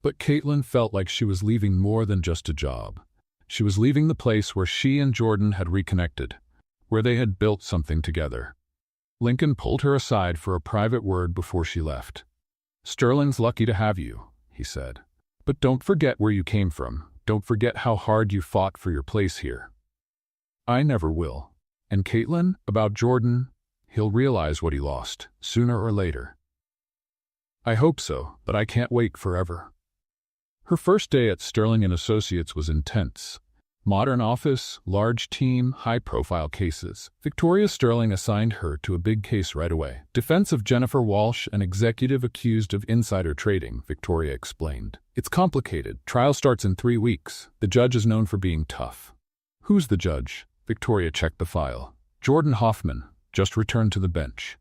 But Caitlin felt like she was leaving more than just a job. She was leaving the place where she and Jordan had reconnected, where they had built something together. Lincoln pulled her aside for a private word before she left. "Sterling's lucky to have you," he said. "But don't forget where you came from. Don't forget how hard you fought for your place here." "I never will." And Caitlin, about Jordan, he'll realize what he lost, sooner or later. "I hope so, but I can't wait forever." Her first day at Sterling and Associates was intense. Modern office, large team, high-profile cases. Victoria Sterling assigned her to a big case right away. Defense of Jennifer Walsh, an executive accused of insider trading, Victoria explained. "It's complicated. Trial starts in 3 weeks. The judge is known for being tough." "Who's the judge?" Victoria checked the file. "Jordan Hoffman, just returned to the bench."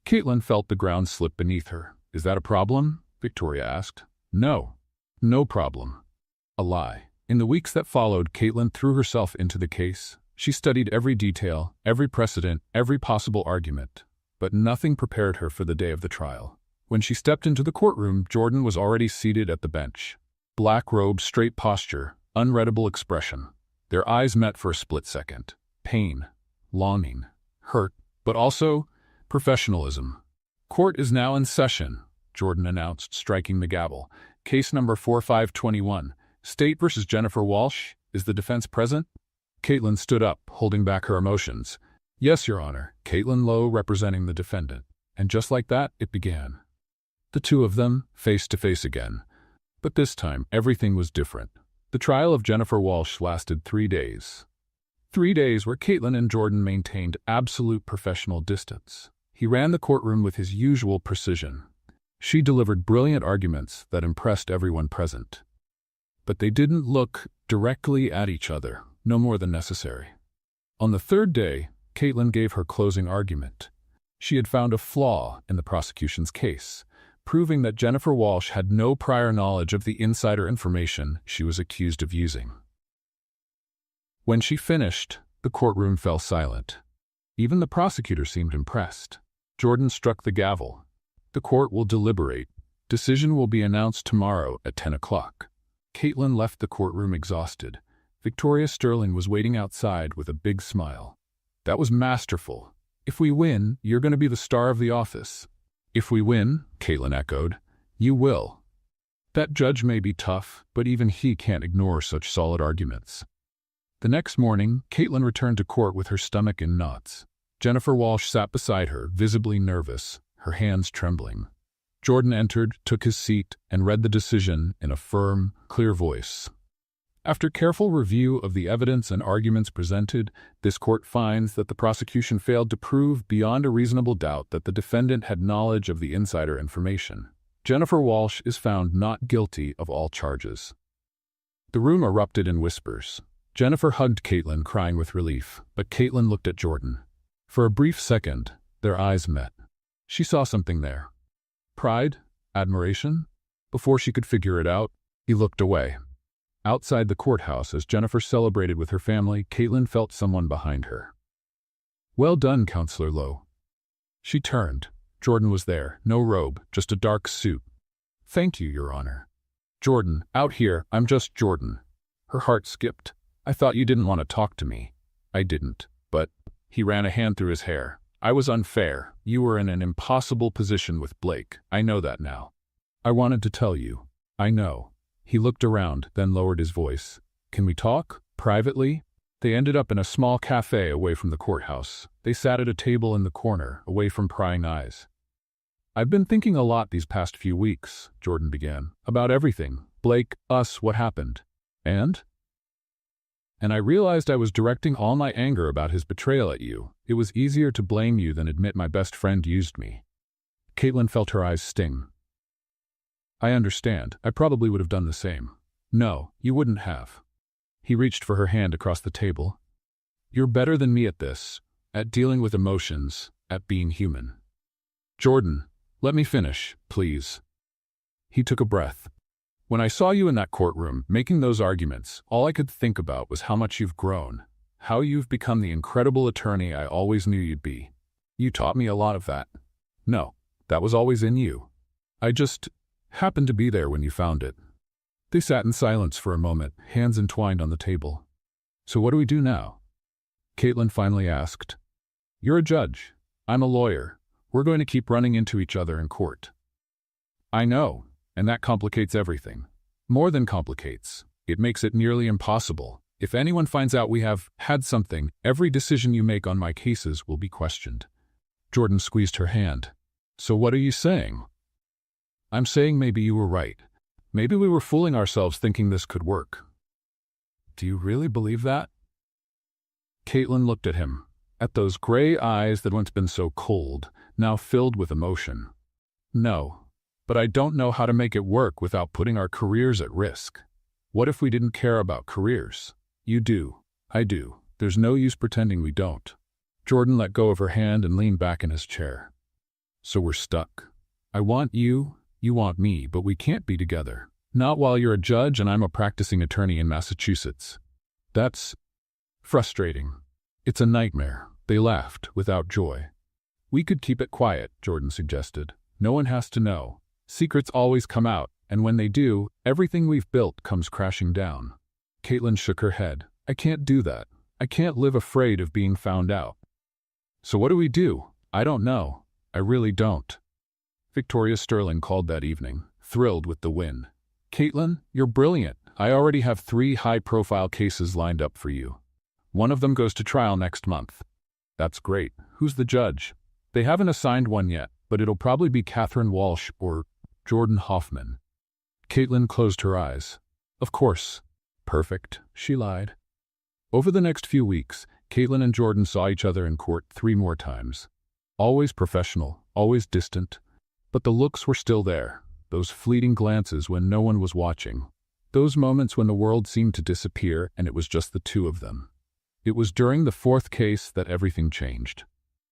Caitlin felt the ground slip beneath her. "Is that a problem?" Victoria asked. "No. No problem." A lie. In the weeks that followed, Caitlin threw herself into the case. She studied every detail, every precedent, every possible argument. But nothing prepared her for the day of the trial. When she stepped into the courtroom, Jordan was already seated at the bench. Black robe, straight posture, unreadable expression. Their eyes met for a split second. Pain, longing, hurt, but also professionalism. "Court is now in session," Jordan announced, striking the gavel. "Case number 4521. State versus Jennifer Walsh. Is the defense present?" Caitlin stood up, holding back her emotions. "Yes, Your Honor." Caitlin Lowe representing the defendant. And just like that, it began. The two of them, face to face again. But this time, everything was different. The trial of Jennifer Walsh lasted 3 days. 3 days where Caitlin and Jordan maintained absolute professional distance. He ran the courtroom with his usual precision. She delivered brilliant arguments that impressed everyone present. But they didn't look directly at each other, no more than necessary. On the 3rd day, Caitlin gave her closing argument. She had found a flaw in the prosecution's case, proving that Jennifer Walsh had no prior knowledge of the insider information she was accused of using. When she finished, the courtroom fell silent. Even the prosecutor seemed impressed. Jordan struck the gavel. "The court will deliberate. Decision will be announced tomorrow at 10 o'clock. Caitlin left the courtroom exhausted. Victoria Sterling was waiting outside with a big smile. "That was masterful. If we win, you're going to be the star of the office." "If we win," Caitlin echoed, "you will." That judge may be tough, but even he can't ignore such solid arguments. The next morning, Caitlin returned to court with her stomach in knots. Jennifer Walsh sat beside her, visibly nervous, her hands trembling. Jordan entered, took his seat, and read the decision in a firm, clear voice. "After careful review of the evidence and arguments presented, this court finds that the prosecution failed to prove beyond a reasonable doubt that the defendant had knowledge of the insider information. Jennifer Walsh is found not guilty of all charges." The room erupted in whispers. Jennifer hugged Caitlin, crying with relief, but Caitlin looked at Jordan. For a brief second, their eyes met. She saw something there. Pride? Admiration? Before she could figure it out, he looked away. Outside the courthouse, as Jennifer celebrated with her family, Caitlin felt someone behind her. "Well done, Counselor Lowe." She turned. Jordan was there, no robe, just a dark suit. "Thank you, Your Honor." "Jordan, out here, I'm just Jordan." Her heart skipped. I thought you didn't want to talk to me. I didn't, but he ran a hand through his hair. I was unfair. You were in an impossible position with Blake. I know that now. I wanted to tell you. I know. He looked around, then lowered his voice. Can we talk? Privately? They ended up in a small cafe away from the courthouse. They sat at a table in the corner, away from prying eyes. I've been thinking a lot these past few weeks, Jordan began. About everything. Blake, us, what happened. And I realized I was directing all my anger about his betrayal at you. It was easier to blame you than admit my best friend used me. Caitlin felt her eyes sting. I understand. I probably would have done the same. No, you wouldn't have. He reached for her hand across the table. You're better than me at this, at dealing with emotions, at being human. Jordan, let me finish, please. He took a breath. When I saw you in that courtroom, making those arguments, all I could think about was how much you've grown, how you've become the incredible attorney I always knew you'd be. You taught me a lot of that. No, that was always in you. I just happened to be there when you found it. They sat in silence for a moment, hands entwined on the table. So what do we do now? Caitlin finally asked. You're a judge. I'm a lawyer. We're going to keep running into each other in court. I know, and that complicates everything. More than complicates. It makes it nearly impossible. If anyone finds out we have had something, every decision you make on my cases will be questioned. Jordan squeezed her hand. So what are you saying? I'm saying maybe you were right. Maybe we were fooling ourselves thinking this could work. Do you really believe that? Caitlin looked at him, at those gray eyes that once been so cold, now filled with emotion. No, but I don't know how to make it work without putting our careers at risk. What if we didn't care about careers? You do. I do. There's no use pretending we don't. Jordan let go of her hand and leaned back in his chair. So we're stuck. I want you, you want me, but we can't be together. Not while you're a judge and I'm a practicing attorney in Massachusetts. That's frustrating. It's a nightmare. They laughed, without joy. We could keep it quiet, Jordan suggested. No one has to know. Secrets always come out, and when they do, everything we've built comes crashing down. Caitlin shook her head. I can't do that. I can't live afraid of being found out. So what do we do? I don't know. I really don't. Victoria Sterling called that evening, thrilled with the win. Caitlin, you're brilliant. I already have 3 high-profile cases lined up for you. One of them goes to trial next month. That's great. Who's the judge? They haven't assigned one yet, but it'll probably be Catherine Walsh or Jordan Hoffman. Caitlin closed her eyes. Of course. Perfect, she lied. Over the next few weeks, Caitlin and Jordan saw each other in court 3 more times. Always professional, always distant. But the looks were still there, those fleeting glances when no one was watching. Those moments when the world seemed to disappear and it was just the 2 of them. It was during the 4th case that everything changed.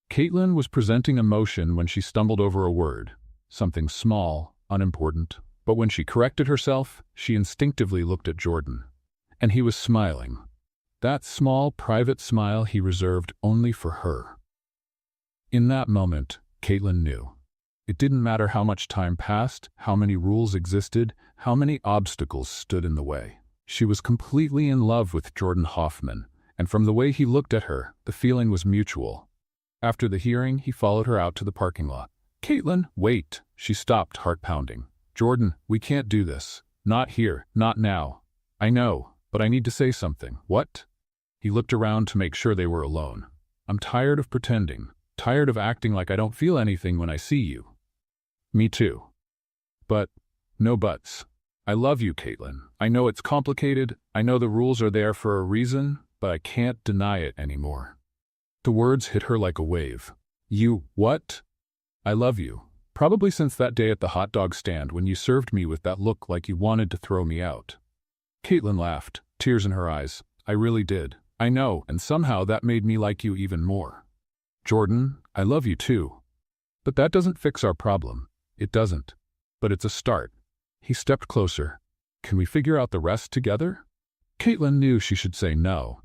Caitlin was presenting emotion when she stumbled over a word, something small, unimportant, but when she corrected herself, she instinctively looked at Jordan. And he was smiling. That small, private smile he reserved only for her. In that moment, Caitlin knew. It didn't matter how much time passed, how many rules existed, how many obstacles stood in the way. She was completely in love with Jordan Hoffman, and from the way he looked at her, the feeling was mutual. After the hearing, he followed her out to the parking lot. Caitlin, wait. She stopped, heart pounding. Jordan, we can't do this. Not here, not now. I know, but I need to say something. What? He looked around to make sure they were alone. I'm tired of pretending, tired of acting like I don't feel anything when I see you. Me too. But, no buts. I love you, Caitlin. I know it's complicated, I know the rules are there for a reason, but I can't deny it anymore. The words hit her like a wave. You, what? I love you. Probably since that day at the hot dog stand when you served me with that look like you wanted to throw me out. Caitlin laughed, tears in her eyes. I really did. I know, and somehow that made me like you even more. Jordan, I love you too. But that doesn't fix our problem. It doesn't. But it's a start. He stepped closer. Can we figure out the rest together? Caitlin knew she should say no.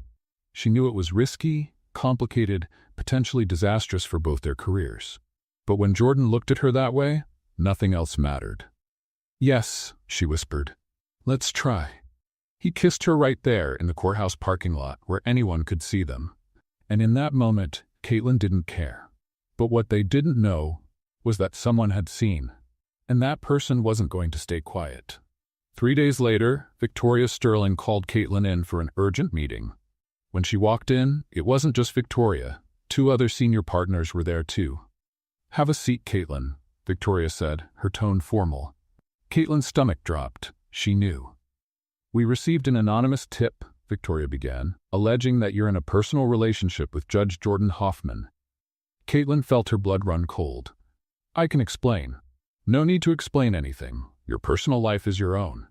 She knew it was risky, complicated, potentially disastrous for both their careers. But when Jordan looked at her that way, nothing else mattered. Yes, she whispered. Let's try. He kissed her right there in the courthouse parking lot where anyone could see them. And in that moment, Caitlin didn't care. But what they didn't know was that someone had seen, and that person wasn't going to stay quiet. 3 days later, Victoria Sterling called Caitlin in for an urgent meeting. When she walked in, it wasn't just Victoria. 2 other senior partners were there too. "Have a seat, Caitlin," Victoria said, her tone formal. Caitlin's stomach dropped. She knew. "We received an anonymous tip," Victoria began, "alleging that you're in a personal relationship with Judge Jordan Hoffman." Caitlin felt her blood run cold. "I can explain." "No need to explain anything. Your personal life is your own."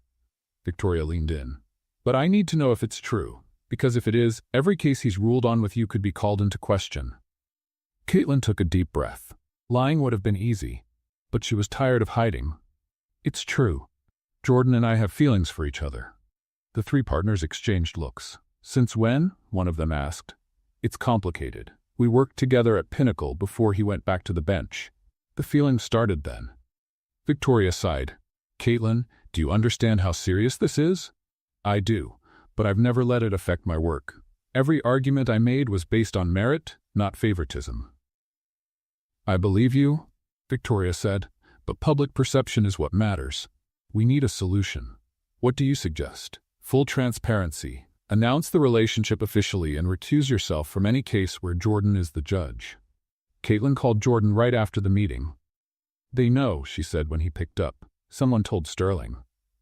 Victoria leaned in. "But I need to know if it's true, because if it is, every case he's ruled on with you could be called into question." Caitlin took a deep breath. Lying would have been easy, but she was tired of hiding. "It's true. Jordan and I have feelings for each other." The 3 partners exchanged looks. "Since when?" one of them asked. "It's complicated. We worked together at Pinnacle before he went back to the bench. The feelings started then." Victoria sighed. "Caitlin, do you understand how serious this is?" "I do, but I've never let it affect my work. Every argument I made was based on merit, not favoritism." "I believe you," Victoria said, "but public perception is what matters. We need a solution. What do you suggest?" "Full transparency. Announce the relationship officially and recuse yourself from any case where Jordan is the judge." Caitlin called Jordan right after the meeting. "They know," she said when he picked up. "Someone told Sterling.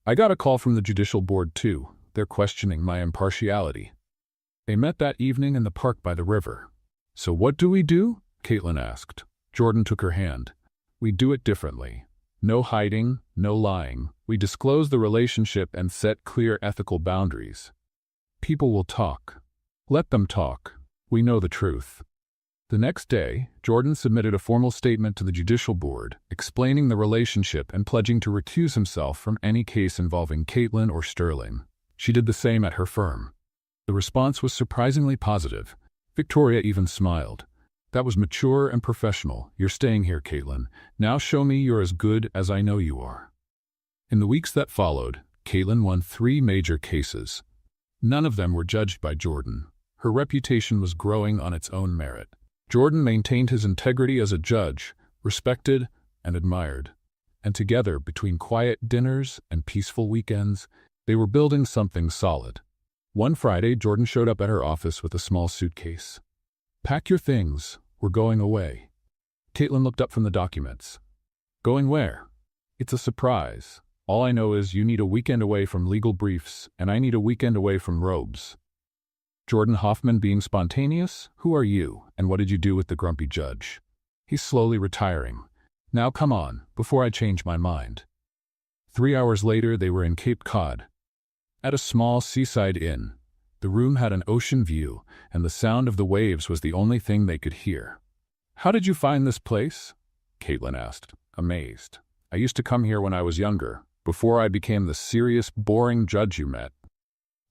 I got a call from the judicial board too. They're questioning my impartiality." They met that evening in the park by the river. "So what do we do?" Caitlin asked. Jordan took her hand. "We do it differently. No hiding, no lying. We disclose the relationship and set clear ethical boundaries. People will talk. Let them talk. We know the truth." The next day, Jordan submitted a formal statement to the judicial board, explaining the relationship and pledging to recuse himself from any case involving Caitlin or Sterling. She did the same at her firm. The response was surprisingly positive. Victoria even smiled. "That was mature and professional. You're staying here, Caitlin. Now show me you're as good as I know you are." In the weeks that followed, Caitlin won 3 major cases. None of them were judged by Jordan. Her reputation was growing on its own merit. Jordan maintained his integrity as a judge, respected and admired. And together, between quiet dinners and peaceful weekends, they were building something solid. One Friday, Jordan showed up at her office with a small suitcase. "Pack your things. We're going away." Caitlin looked up from the documents. "Going where?" "It's a surprise. All I know is you need a weekend away from legal briefs, and I need a weekend away from robes." Jordan Hoffman being spontaneous? "Who are you, and what did you do with the grumpy judge?" "He's slowly retiring. Now come on, before I change my mind." 3 hours later, they were in Cape Cod. At a small seaside inn. The room had an ocean view, and the sound of the waves was the only thing they could hear. "How did you find this place?" Caitlin asked, amazed. "I used to come here when I was younger, before I became the serious, boring judge you met."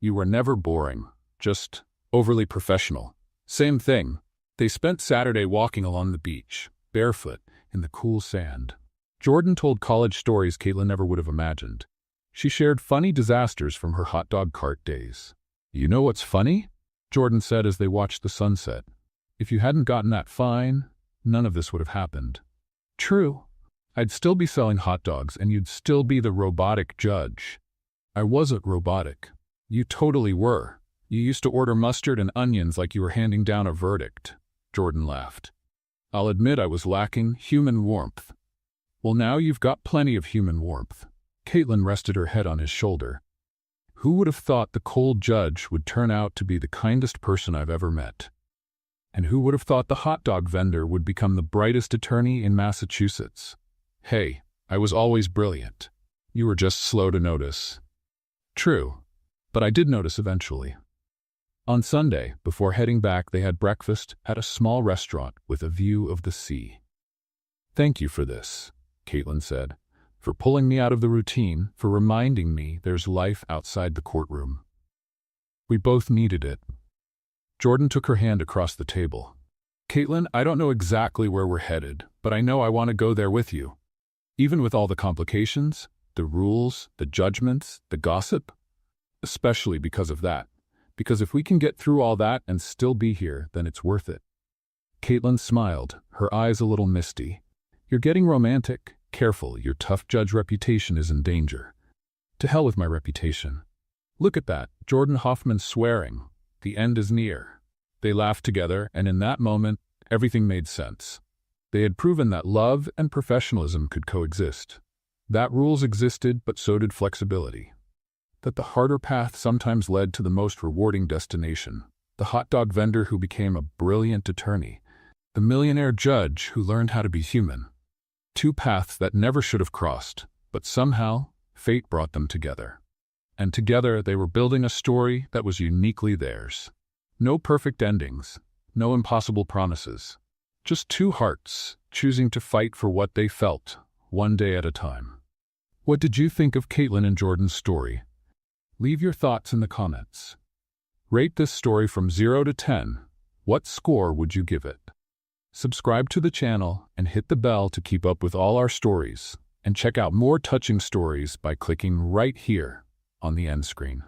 "You were never boring, just overly professional." "Same thing." They spent Saturday walking along the beach, barefoot, in the cool sand. Jordan told college stories Caitlin never would have imagined. She shared funny disasters from her hot dog cart days. "You know what's funny?" Jordan said as they watched the sunset. "If you hadn't gotten that fine, none of this would have happened." "True. I'd still be selling hot dogs and you'd still be the robotic judge." "I wasn't robotic." "You totally were. You used to order mustard and onions like you were handing down a verdict." Jordan laughed. "I'll admit I was lacking human warmth." "Well, now you've got plenty of human warmth." Caitlin rested her head on his shoulder. "Who would have thought the cold judge would turn out to be the kindest person I've ever met? And who would have thought the hot dog vendor would become the brightest attorney in Massachusetts? Hey, I was always brilliant. You were just slow to notice." "True, but I did notice eventually." On Sunday, before heading back, they had breakfast at a small restaurant with a view of the sea. "Thank you for this," Caitlin said, "for pulling me out of the routine, for reminding me there's life outside the courtroom." We both needed it. Jordan took her hand across the table. "Caitlin, I don't know exactly where we're headed, but I know I want to go there with you. Even with all the complications, the rules, the judgments, the gossip, especially because of that. Because if we can get through all that and still be here, then it's worth it. Caitlin smiled, her eyes a little misty. You're getting romantic. Careful, your tough judge reputation is in danger. To hell with my reputation. Look at that, Jordan Hoffman swearing. The end is near. They laughed together, and in that moment, everything made sense. They had proven that love and professionalism could coexist. That rules existed, but so did flexibility. That the harder path sometimes led to the most rewarding destination. The hot dog vendor who became a brilliant attorney. The millionaire judge who learned how to be human. Two paths that never should have crossed, but somehow, fate brought them together. And together they were building a story that was uniquely theirs. No perfect endings, no impossible promises. Just two hearts, choosing to fight for what they felt, one day at a time. What did you think of Caitlin and Jordan's story? Leave your thoughts in the comments. Rate this story from 0 to 10. What score would you give it? Subscribe to the channel and hit the bell to keep up with all our stories. And check out more touching stories by clicking right here on the end screen.